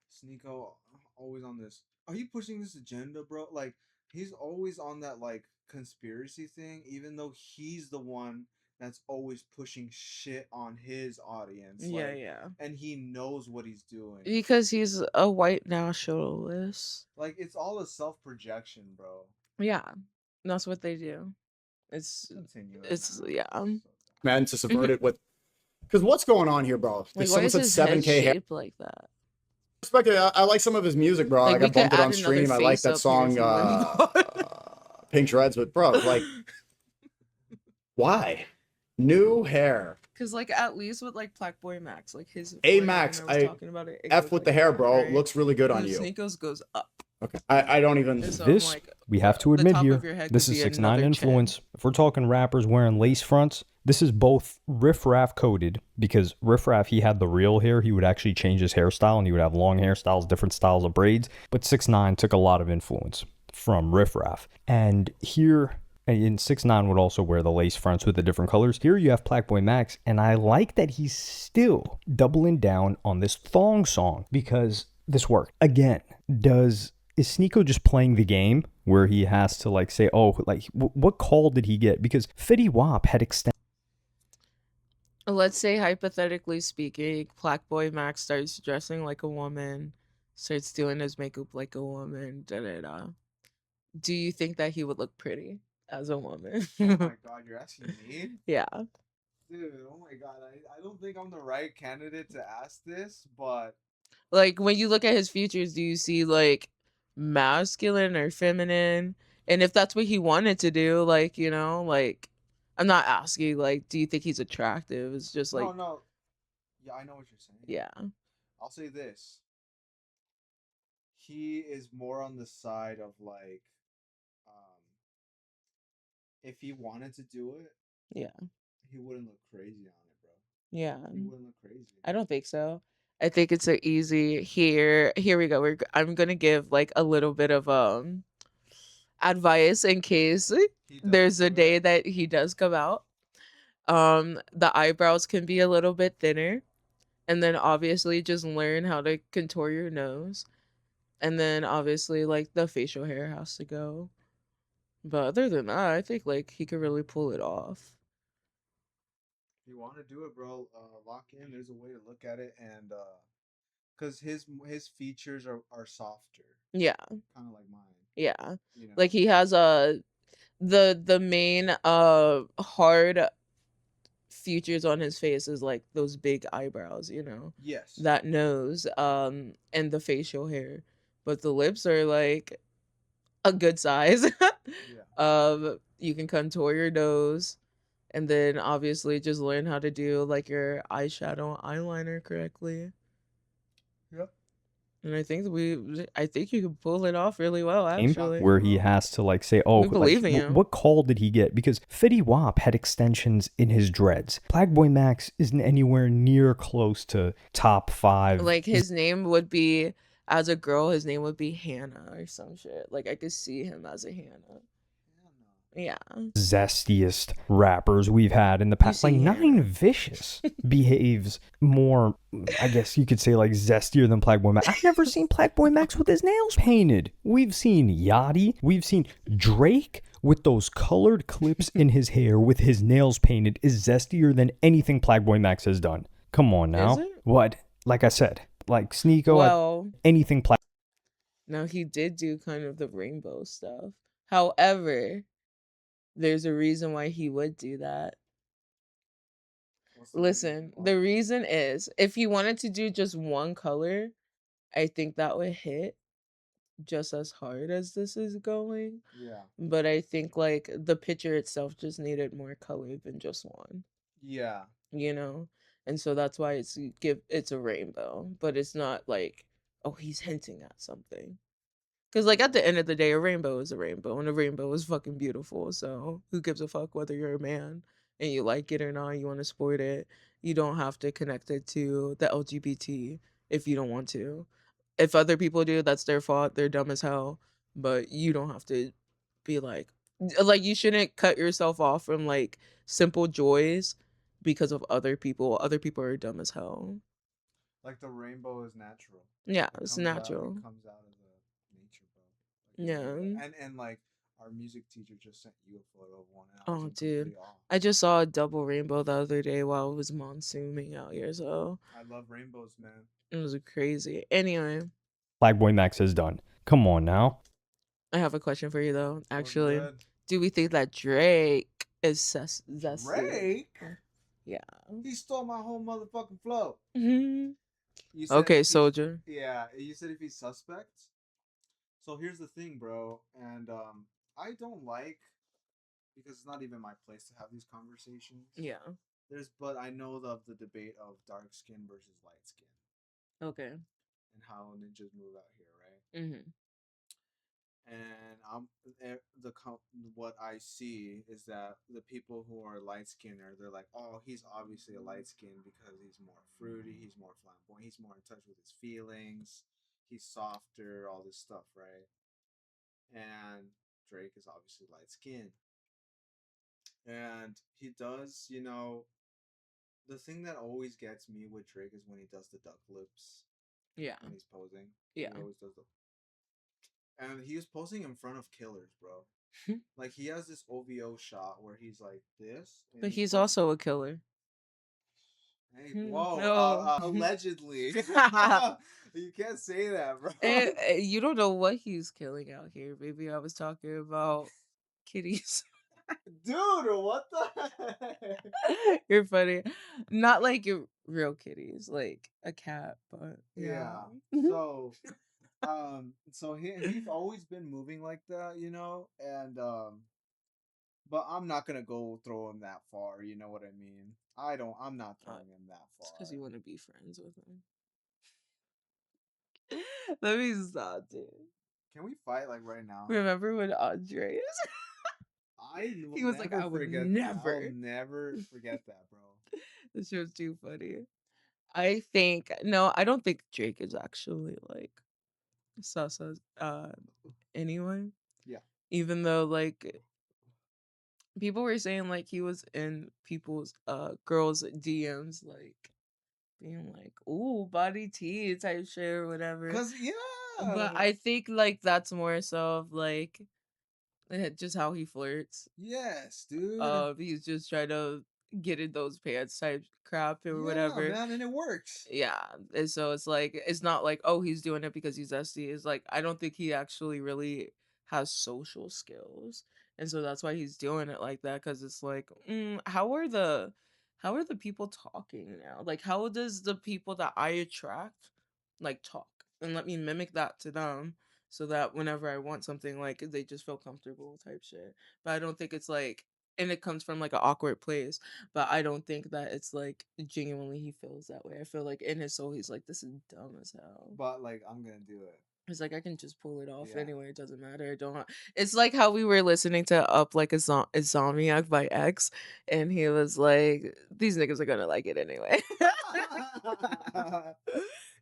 Sneeko always on this. Are you pushing this agenda, bro? Like he's always on that like conspiracy thing, even though he's the one that's always pushing shit on his audience. yeah, Like, yeah. and he knows what he's doing. Because he's a white nationalist. Like it's all a self projection, bro. Yeah, that's what they do. It's Continue it it's now. yeah. So Man, to subvert it with because what's going on here, bro? Like, Because why someone is said his head 7K hair. shaped like that? Respect it. I like some of his music, bro. Like, Like I we could bumped it add on another stream. I like face that up here if song, you want. Pink Shreds. But bro, like, why? New hair. Cause like at least with like Plaqueboymax, like his A forehead, Max, when I was I talking about it, it F goes with like the hair, that, bro. right? Looks really good on And you. Sneakos goes up. Okay. I don't even. And so I'm This like, we have to the admit top here. of your head This could is be 6ix9ine another chin. influence. If we're talking rappers wearing lace fronts, this is both Riff Raff coded, because Riff Raff, he had the real hair. He would actually change his hairstyle and he would have long hairstyles, different styles of braids. But 6ix9ine took a lot of influence from Riff Raff. And here, and 6ix9ine would also wear the lace fronts with the different colors. Here you have Plaqueboymax, and I like that he's still doubling down on this thong song because this worked. Again, is Sneeko just playing the game where he has to like say, oh, like what call did he get? Because Fetty Wap had extended. Let's say hypothetically speaking, Plaqueboymax starts dressing like a woman, starts doing his makeup like a woman, da da da. Do you think that he would look pretty as a woman? oh my god, you're asking me? Yeah. Dude, oh my god, I don't think I'm the right candidate to ask this, but Like when you look at his features, do you see like masculine or feminine? And if that's what he wanted to do, like, you know, like I'm not asking like do you think he's attractive? It's just no, like no. Yeah, I know what you're saying. yeah. I'll say this. He is more on the side of like um if he wanted to do it, Yeah. he wouldn't look crazy on it, bro. Yeah. He wouldn't look crazy. I don't think so. I think it's a easy here we go. I'm going to give like a little bit of advice in case He does there's a do day it. that he does come out. The eyebrows can be a little bit thinner, and then obviously just learn how to contour your nose, and then obviously like the facial hair has to go. But other than that, I think like he could really pull it off. If you want to do it, bro, lock in. There's a way to look at it, and because his features are softer, Yeah, kind of like mine. yeah. You know. Like he has the main hard features on his face is like those big eyebrows, you know. Yes. That nose, and the facial hair. But the lips are like a good size. Yeah. You can contour your nose and then obviously just learn how to do like your eyeshadow eyeliner correctly. Yep. And I think you can pull it off really well, actually. Where he has to like say, oh, We believe like in you. what call did he get? Because Fetty Wap had extensions in his dreads. Plaqueboymax isn't anywhere near close to top 5. Like his name would be, as a girl, his name would be Hannah or some shit. Like I could see him as a Hannah. Yeah. Zestiest rappers we've had in the past. Like see Nine Hannah. Vicious behaves more, I guess you could say, like zestier than Plaqueboymax. I've never seen Plaqueboymax with his nails painted. We've seen Yachty. We've seen Drake with those colored clips in his hair with his nails painted is zestier than anything Plaqueboymax has done. Come on now. Is it? What? Like I said, like Sneeko, Well, anything now he did do kind of the rainbow stuff. However, there's a reason why he would do that. Listen, the reason is if he wanted to do just one color, I think that would hit just as hard as this is going. Yeah. But I think like the picture itself just needed more color than just one. Yeah. You know? And so that's why it's a rainbow, but it's not like, oh, he's hinting at something. Because, like, at the end of the day, a rainbow is a rainbow, and a rainbow is fucking beautiful. So, who gives a fuck whether you're a man and you like it or not? You want to sport it. You don't have to connect it to the LGBT if you don't want to. If other people do, that's their fault. They're dumb as hell. But you don't have to be like, you shouldn't cut yourself off from, like, simple joys because of other people. Other people are dumb as hell. Like the rainbow is natural. Yeah, it's natural. It comes out of the nature, bro. Yeah. And like our music teacher just sent you a photo of one. And I Oh, was dude. completely off. I just saw a double rainbow the other day while it was monsooning out here, so I love rainbows, man. it was crazy. Anyway, Plaqueboymax has done. Come on now. I have a question for you though. Go Actually, ahead. do we think that Drake is zesty? Drake? Yeah. He stole my whole motherfucking flow. Mhm. You said Okay, if he's- soldier. Yeah, you said if he's suspect. So here's the thing, bro, and I don't like because it's not even my place to have these conversations. Yeah. But I know of the debate of dark skin versus light skin Okay. and how ninjas move out here, right? Mhm. And what I see is that the people who are light skinned they're like, oh, he's obviously a light skin because he's more fruity, he's more flamboyant, he's more in touch with his feelings, he's softer, all this stuff, right? And Drake is obviously light skinned. And he does, the thing that always gets me with Drake is when he does the duck lips. Yeah. When he's posing. Yeah. He always does and he was posing in front of killers, bro. Like he has this OVO shot where he's like this. But he's also a killer. Hey, whoa! No. Allegedly, you can't say that, bro. You don't know what he's killing out here. Maybe I was talking about kitties. Dude, what the heck? You're funny. Not like your real kitties, like a cat, but yeah. So he's always been moving like that, and but I'm not gonna go throw him that far. You know what I mean? I'm not throwing him that far. It's because you want to be friends with him. Let me stop, dude. Can we fight like right now? Remember when Andres? He was like, I would never. I'll never forget that, bro. This shit was too funny. I don't think Drake is actually like Sasa anyway. Yeah. Even though like people were saying like he was in people's girls' DMs like being like, ooh, body tea type shit or whatever. Cause yeah. But I think like that's more so of like Just how he flirts. Yes, dude. He's just trying to get in those pants type crap or Yeah, whatever. man, and it works. Yeah, and so it's like it's not like, oh, he's doing it because he's zesty. It's like I don't think he actually really has social skills, and so that's why he's doing it like that. Because it's like, how are the people talking now? Like, how does the people that I attract like talk, and let me mimic that to them, so that whenever I want something, like they just feel comfortable type shit. But I don't think it's like, and it comes from like an awkward place, but I don't think that it's like genuinely he feels that way. I feel like in his soul he's like, this is dumb as hell. But like, I'm gonna do it. It's like I can just pull it off Yeah. anyway. It doesn't matter. I don't. It's like how we were listening to Up Like a Insomniac by X, and he was like, "These niggas are gonna like it anyway."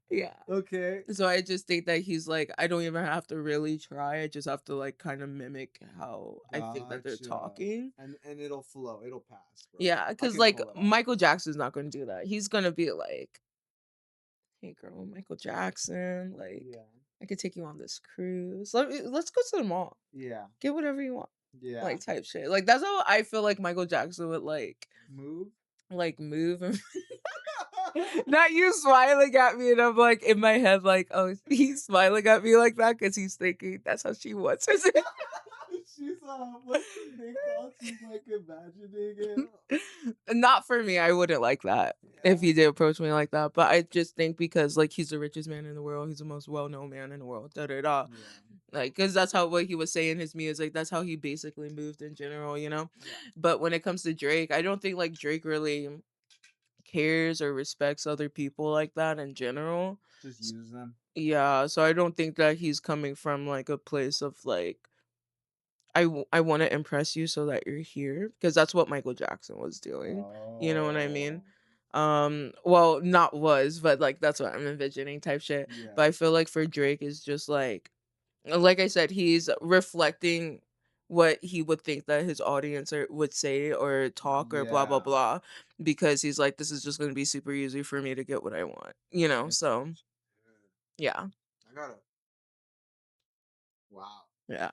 Yeah. Okay. So I just think that he's like, I don't even have to really try. I just have to like kind of mimic how I think that they're Gotcha. talking. And it'll flow. It'll pass, bro. Yeah, I because can like pull it off. Michael Jackson's not going to do that. He's going to be like, "Hey, girl, Michael Jackson, like, Yeah. I could take you on this cruise. Let's go to the mall. Yeah. Get whatever you want." Yeah. Like type shit. Like that's how I feel like Michael Jackson would Move. move and not you smiling at me, and I'm like in my head like, oh, he's smiling at me like that because he's thinking that's how she wants it. She's what's the thing called? She's like imagining it. Not for me. I wouldn't like that if he did approach me like that. But I just think because like he's the richest man in the world, he's the most well-known man in the world. Da da da. Yeah. Like, because that's how what he was saying in his music. That's how he basically moved in general, you know. Yeah. But when it comes to Drake, I don't think like Drake really cares or respects other people like that in general. Just use them. Yeah, so I don't think that he's coming from like a place of like I want to impress you so that you're here, because that's what Michael Jackson was doing. You know what I mean? Oh. Well, not was, but like that's what I'm envisioning type shit. Yeah. But I feel like for Drake is just like I said, he's reflecting what he would think that his audience would say or talk or blah blah Yeah. blah, because he's like, this is just going to be super easy for me to get what I want, you know. So yeah, I gotta. Wow. yeah.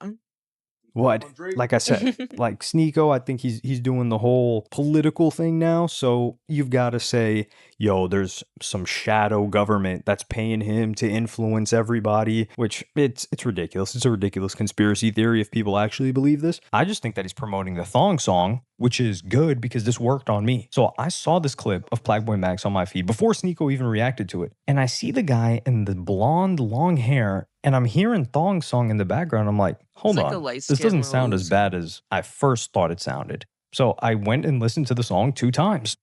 What? On Drake. Like I said, like Sneeko, I think he's doing the whole political thing now. So you've got to say, yo, there's some shadow government that's paying him to influence everybody, which it's ridiculous. It's a ridiculous conspiracy theory if people actually believe this. I just think that he's promoting the thong song, which is good because this worked on me. So I saw this clip of Plaqueboymax on my feed before Sneeko even reacted to it, and I see the guy in the blonde long hair, and I'm hearing thong song in the background. I'm like, hold like a on, light this skin doesn't sound as Rose. bad as I first thought it sounded. So I went and listened to the song 2 times.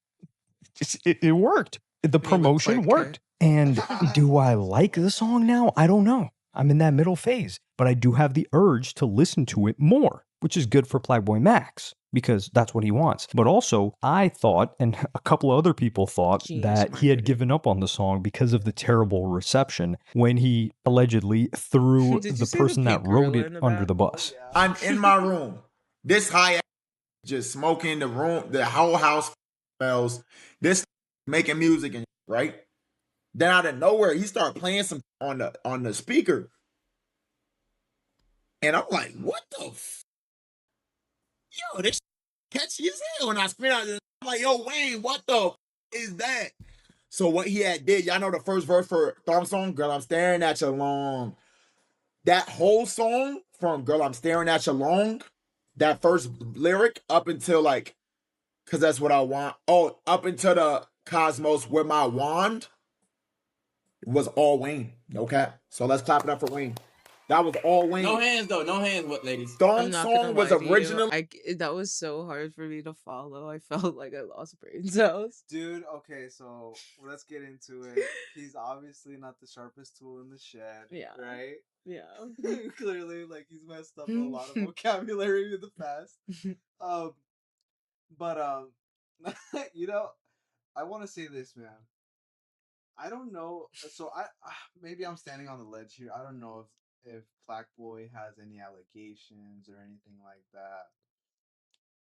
It worked. The promotion worked. And do I like the song now? I don't know. I'm in that middle phase, but I do have the urge to listen to it more, which is good for Plaqueboymax because that's what he wants. But also, I thought, and a couple of other people thought, Genius that he had marketing. given up on the song because of the terrible reception when he allegedly threw Did you the see the person that pink wrote gorilla it in the under back? the bus. Yeah. I'm in my room. This high just smoking the room, the whole house smells. This making music and right. Then out of nowhere, he started playing some on the speaker, and I'm like, "What the? Yo, this catchy as hell!" And I spit out, I'm like, "Yo, Wayne, what the is that?" So what he had did, y'all know the first verse for Thumb Song, "Girl, I'm staring at you long." That whole song from "Girl, I'm staring at you long," that first lyric up until like, "Cause that's what I want." Oh, up until the Cosmos with my wand was all Wayne. No cap. So let's clap it up for Wayne. That was all Wayne. No hands though. No hands, what ladies? I'm Thong not gonna Song was lie to you. originally That was so hard for me to follow. I felt like I lost brain cells. Dude, okay, so let's get into it. He's obviously not the sharpest tool in the shed. Yeah. Right? Yeah. Clearly, like he's messed up a lot of vocabulary in the past. But you know, I want to say this, man. I don't know. So I maybe I'm standing on the ledge here. I don't know if Black Boy has any allegations or anything like that.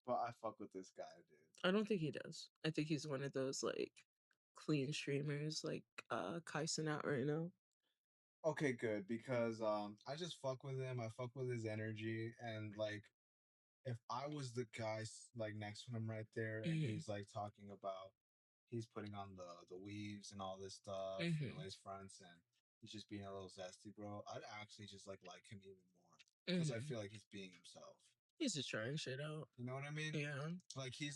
But I fuck with this guy, dude. I don't think he does. I think he's one of those like clean streamers like Kai out right now. Okay, good, because I just fuck with him. I fuck with his energy, and like if I was the guy like next to him right there, and Mhm. he's like talking about he's putting on the weaves and all this stuff and the Mhm. lace fronts, and he's just being a little zesty, bro. I'd actually just like him even more because I Mhm. feel like he's being himself. He's just trying shit out. You know what I mean? Yeah. Like he's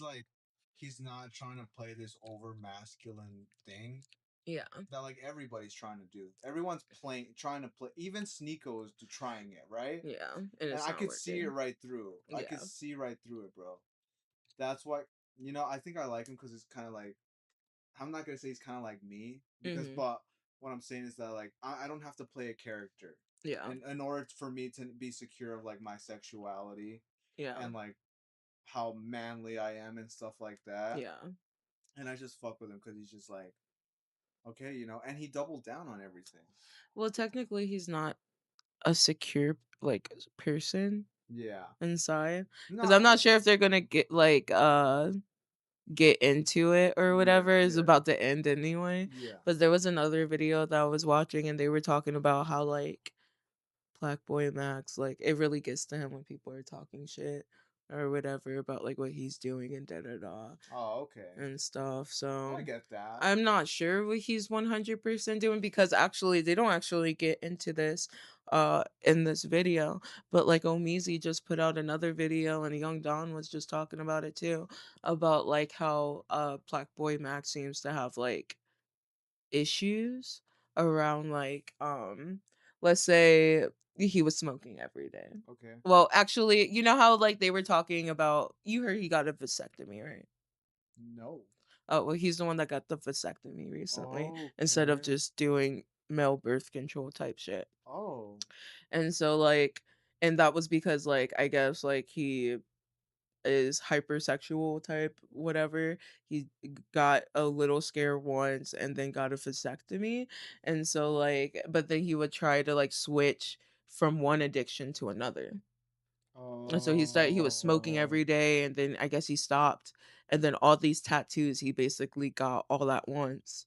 not trying to play this over masculine thing Yeah. that like everybody's trying to do. Everyone's playing, trying to play. Even Sneeko is trying it, right? Yeah. And And it's I not could see it working. right through. I could Yeah. see right through it, bro. That's why I think I like him because it's kind of like I'm not gonna say he's kind of like me because, Mhm. but what I'm saying is that like I don't have to play a character, Yeah. in order for me to be secure of like my sexuality Yeah. and like how manly I am and stuff like that. Yeah. And I just fuck with him because he's just like okay, and he doubled down on everything. Well, technically, he's not a secure like person Yeah. inside No, because I'm I not get sure that. if they're gonna get into it or Yeah, whatever. It's yeah, about to end anyway. yeah. But there was another video that I was watching, and they were talking about how like Plaqueboymax, like it really gets to him when people are talking shit or whatever about like what he's doing and da da da Oh, okay. and stuff. I So get that. I'm not sure what he's 100% doing because actually they don't actually get into this in this video, but like Omizi just put out another video and Young Don was just talking about it too, about like how Black Boy Max seems to have like issues around like let's say he was smoking every day. Okay. Well, actually, you know how like they were talking about, you heard he got a vasectomy, right? No. Oh, well, he's the one that got the vasectomy recently instead of Okay. just doing male birth control type shit. Oh. And so like and that was because like I guess like he is hypersexual type whatever. He got a little scare once and then got a vasectomy. And so like but then he would try to like switch from one addiction to another. And so he was smoking Oh. every day and then I guess he stopped. And then all these tattoos he basically got all at once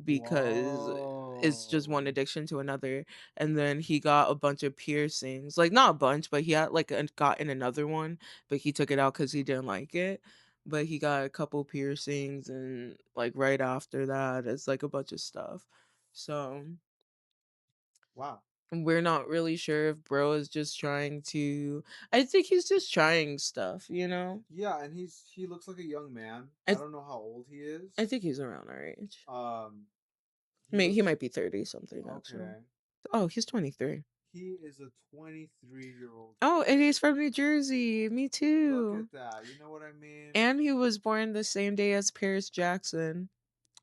because it's just one Whoa. addiction to another. And then he got a bunch of piercings. Like not a bunch, but he had like gotten another one, but he took it out cuz he didn't like it. But he got a couple piercings and like right after that it's like a bunch of stuff. So Wow. we're not really sure if bro is just trying to, I think he's just trying stuff, you know? Yeah, and he looks like a young man. I I th- don't know how old he I is. think he's around our age. Um, I he mean, he looks might be 30 something actually. okay. Oh, he's 23. He is a 23-year-old Oh, and kid. he's from New Jersey. Me Look too. at that. You know what I mean? And he was born the same day as Paris Jackson.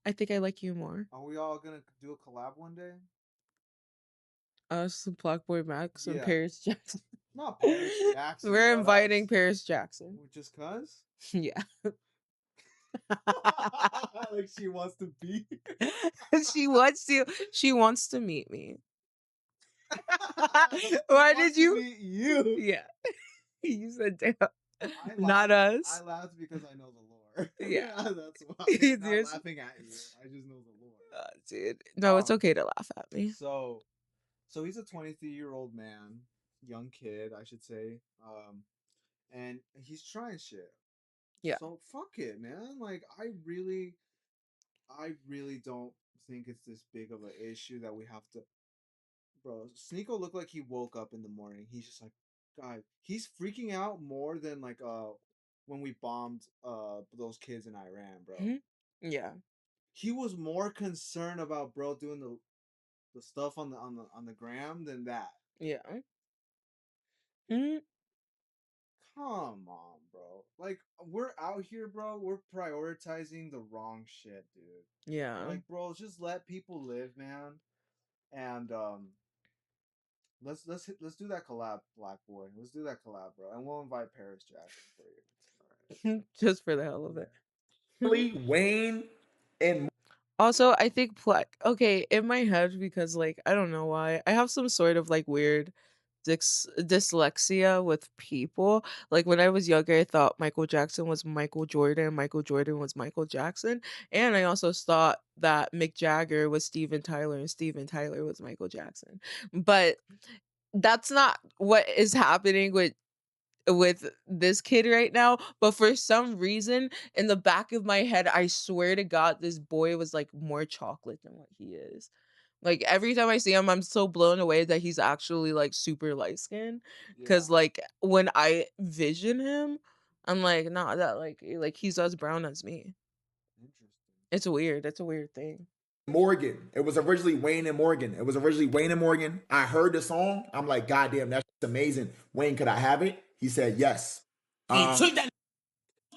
I think I like you more. Are we all gonna do a collab one day? Us, Blackboy Max, and Yeah. Paris Jackson. Not Paris Jackson, We're but inviting us. Paris Jackson. Just cause? Yeah. Like she wants to be. she wants to she wants to meet me. She Why wants did to you? meet you. Yeah. You said damn. I Not laughed. I us. laughed because I know the lore. Yeah. That's why. Not You're laughing at you. I just know the lore. dude. No, it's Um. okay to laugh at me. So, he's a 23-year-old man, young kid, I should say. And he's trying shit. Yeah. So fuck it, man. Like I really don't think it's this big of an issue that we have to. Bro, Sneeko looked like he woke up in the morning. He's just like, God, he's freaking out more than like when we bombed those kids in Iran, bro. Mhm. Yeah. He was more concerned about bro doing the stuff on the gram than that. Yeah. Mhm. Come on, bro. Like we're out here, bro. We're prioritizing the wrong shit, dude. Yeah. Like, bro, just let people live, man. And let's do that collab, Black Boy. Let's do that collab, bro. And we'll invite Paris Jackson for you. All Just for the hell of right. it. Wayne and Also, I think okay, in my head because like I don't know why. I have some sort of like weird dyslexia with people. Like when I was younger, I thought Michael Jackson was Michael Jordan, Michael Jordan was Michael Jackson, and I also thought that Mick Jagger was Steven Tyler and Steven Tyler was Michael Jackson. But that's not what is happening with this kid right now, but for some reason in the back of my head, I swear to God, this boy was like more chocolate than what he is. Like every time I see him, I'm so blown away that he's actually like super light skinned. Yeah. Cause like when I vision him, I'm like, nah, that like he's as brown as me. Interesting. It's weird. It's a weird thing. Morgan. It was originally Wayne and Morgan. It was originally Wayne and Morgan. I heard the song. I'm like, God damn, that's amazing. Wayne, could I have it? He said yes. Took that.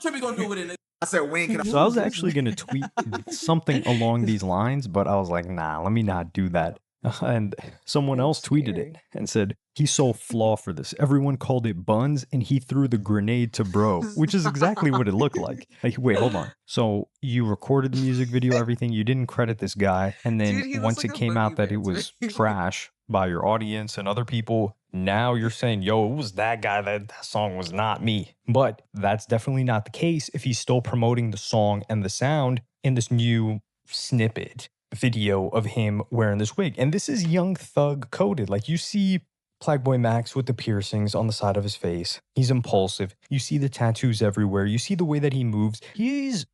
What we gonna do with it? I said, Wayne, can I? So I was actually going to tweet something along these lines, but I was like, nah, let me not do that. And someone That's else tweeted scary. it and said, he's so flaw for this. Everyone called it buns and he threw the grenade to bro, which is exactly what it looked like. Like, wait, hold on. So you recorded the music video, everything, you didn't credit this guy. And then Dude, he looks once like it a came out Boogie that it Man to was me. trash by your audience and other people, now you're saying, yo, it was that guy, that song was not me. But that's definitely not the case if he's still promoting the song and the sound in this new snippet video of him wearing this wig. And this is Young Thug coded. Like you see Plaqueboymax with the piercings on the side of his face. He's impulsive. You see the tattoos everywhere. You see the way that he moves. He's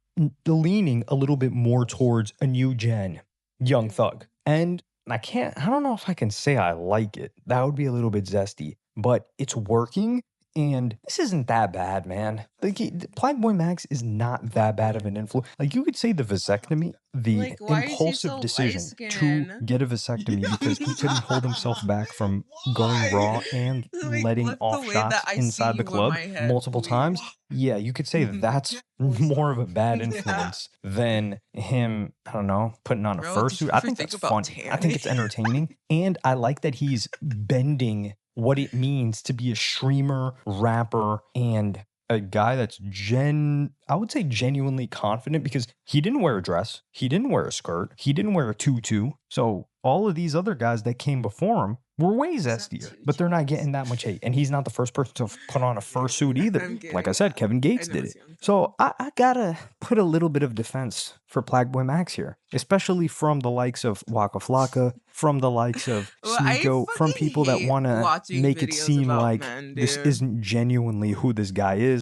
leaning a little bit more towards a new gen Young Thug. And I don't know if I can say I like it. That would be a little bit zesty, but it's working. And this isn't that bad, man. Like, Plaqueboymax is not that bad of an influence. Like, you could say the vasectomy, the Like, why is he so impulsive light decision to skinned? get a vasectomy because he couldn't hold himself back from going raw and Like, letting look the off way that shots I see inside the you in club my head, multiple times. please. Yeah, you could say that's more of a bad Yeah. influence than him, I don't know, putting on a Bro, did you fursuit. I ever think think that's about funny. I think it's tanning? entertaining. And I like that he's bending what it means to be a streamer, rapper, and a guy that's I would say genuinely confident because he didn't wear a dress, he didn't wear a skirt, he didn't wear a tutu. So all of these other guys that came before him were way It's not zestier, two but they're not tunes. getting that much hate. And he's not the first person to put on a fursuit either. I'm Like I kidding, said, yeah. Kevin I Gates know did it's it. Young Thug. So I gotta put a little bit of defense for Plaqueboymax here, especially from the likes of Waka Flocka, from the likes of Well, I Sneeko, from fucking people that hate want to watching make it videos seem about like men, this dude. isn't genuinely who this guy is.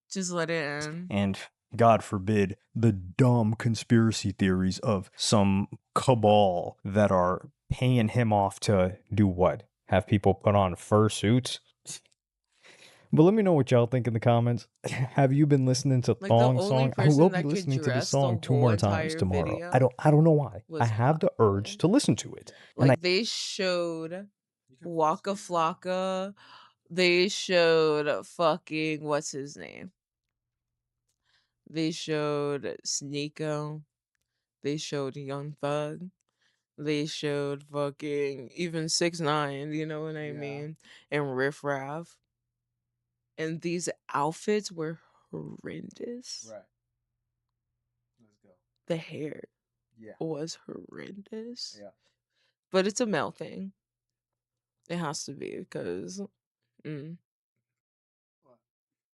Just let it in. And God forbid the dumb conspiracy theories of some cabal that are paying him off to do what? Have people put on fursuits? But let me know what y'all think in the comments. Have you been listening to Like, the Thong only Song? I will person be that could listening to this dress the song 2 whole more times entire tomorrow. I video don't know why. I was have the urge Hot to listen to it. And Like, they showed Waka Flocka. They showed fucking what's his name? They showed Sneeko. They showed Young Thug. They showed fucking even 6ix9ine, you know what I Yeah. mean? And Riff Raff. And these outfits were horrendous. Right. Let's go. The hair Yeah. was horrendous. Yeah. But it's a male thing. It has to be because What?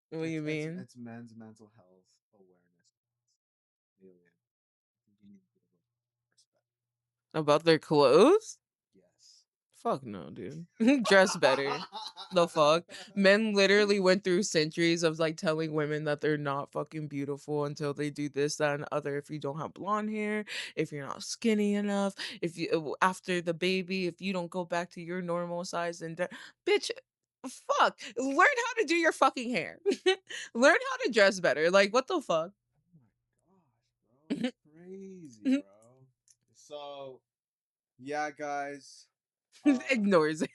what do you mean? It's men's mental health awareness. Alien. You need a bit of respect. About their clothes? Yes. Fuck no, dude. Dress better. The fuck? Men literally went through centuries of like telling women that they're not fucking beautiful until they do this, that, and the other. If you don't have blonde hair, if you're not skinny enough, if you after the baby, if you don't go back to your normal size, and bitch, fuck. Learn how to do your fucking hair. Learn how to dress better. Like, what the fuck? Oh my gosh, bro. It's crazy, bro. So, yeah, guys. Ignores it.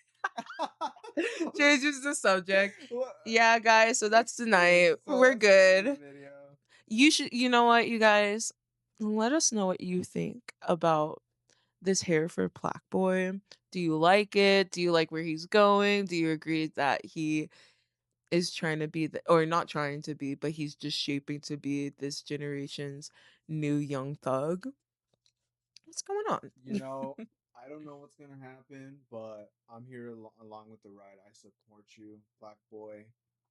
Changes the subject. Yeah, guys, so that's tonight. We're good. You know what, you guys? Let us know what you think about this hair for Black Boy. Do you like it? Do you like where he's going? Do you agree that he is trying to be or not trying to be, but he's just shaping to be this generation's new Young Thug? What's going on? You know, I don't know what's gonna happen, but I'm here along with the ride. I support you, Black Boy.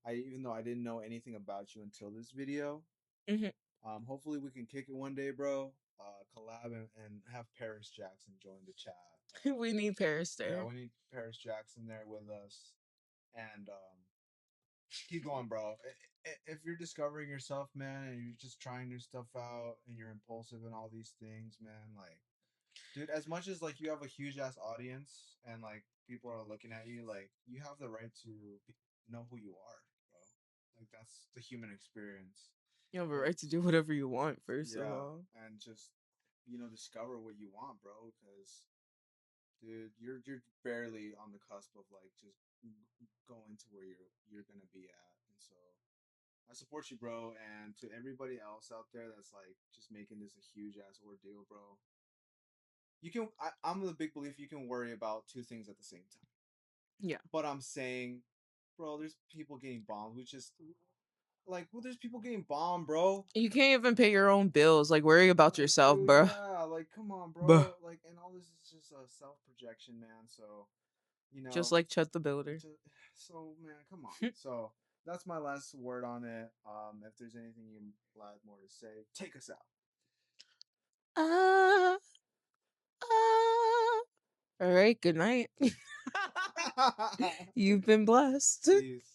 Even though I didn't know anything about you until this video. Mhm. Hopefully we can kick it one day, bro. Collab and have Paris Jackson join the chat. We need Paris Yeah, there. we need Paris Jackson there with us, and keep going, bro. If you're discovering yourself, man, and you're just trying new stuff out, and you're impulsive and all these things, man, like, dude, as much as like you have a huge ass audience and like people are looking at you, like you have the right to know who you are, bro. Like that's the human experience. You have a right to do whatever you want, first of Yeah, all. and just discover what you want, bro. Because dude, you're barely on the cusp of like just going to where you're gonna be at, and so I support you, bro. And to everybody else out there that's like just making this a huge ass ordeal, bro. You can. I'm the big belief you can worry about two things at the same time. Yeah. But I'm saying, bro, there's people getting bombed. Which is like, well, there's people getting bombed, bro. You can't even pay your own bills. Like, worry about Like, yourself, dude, bruh. yeah, like, come on, Bruh. bro. Like, and all this is just a self projection, man. So, Just like Chet the Builder. so man, come on. So that's my last word on it. If there's anything you had more to say, take us out. Ah, ah. All right, good night. You've been blessed. Peace.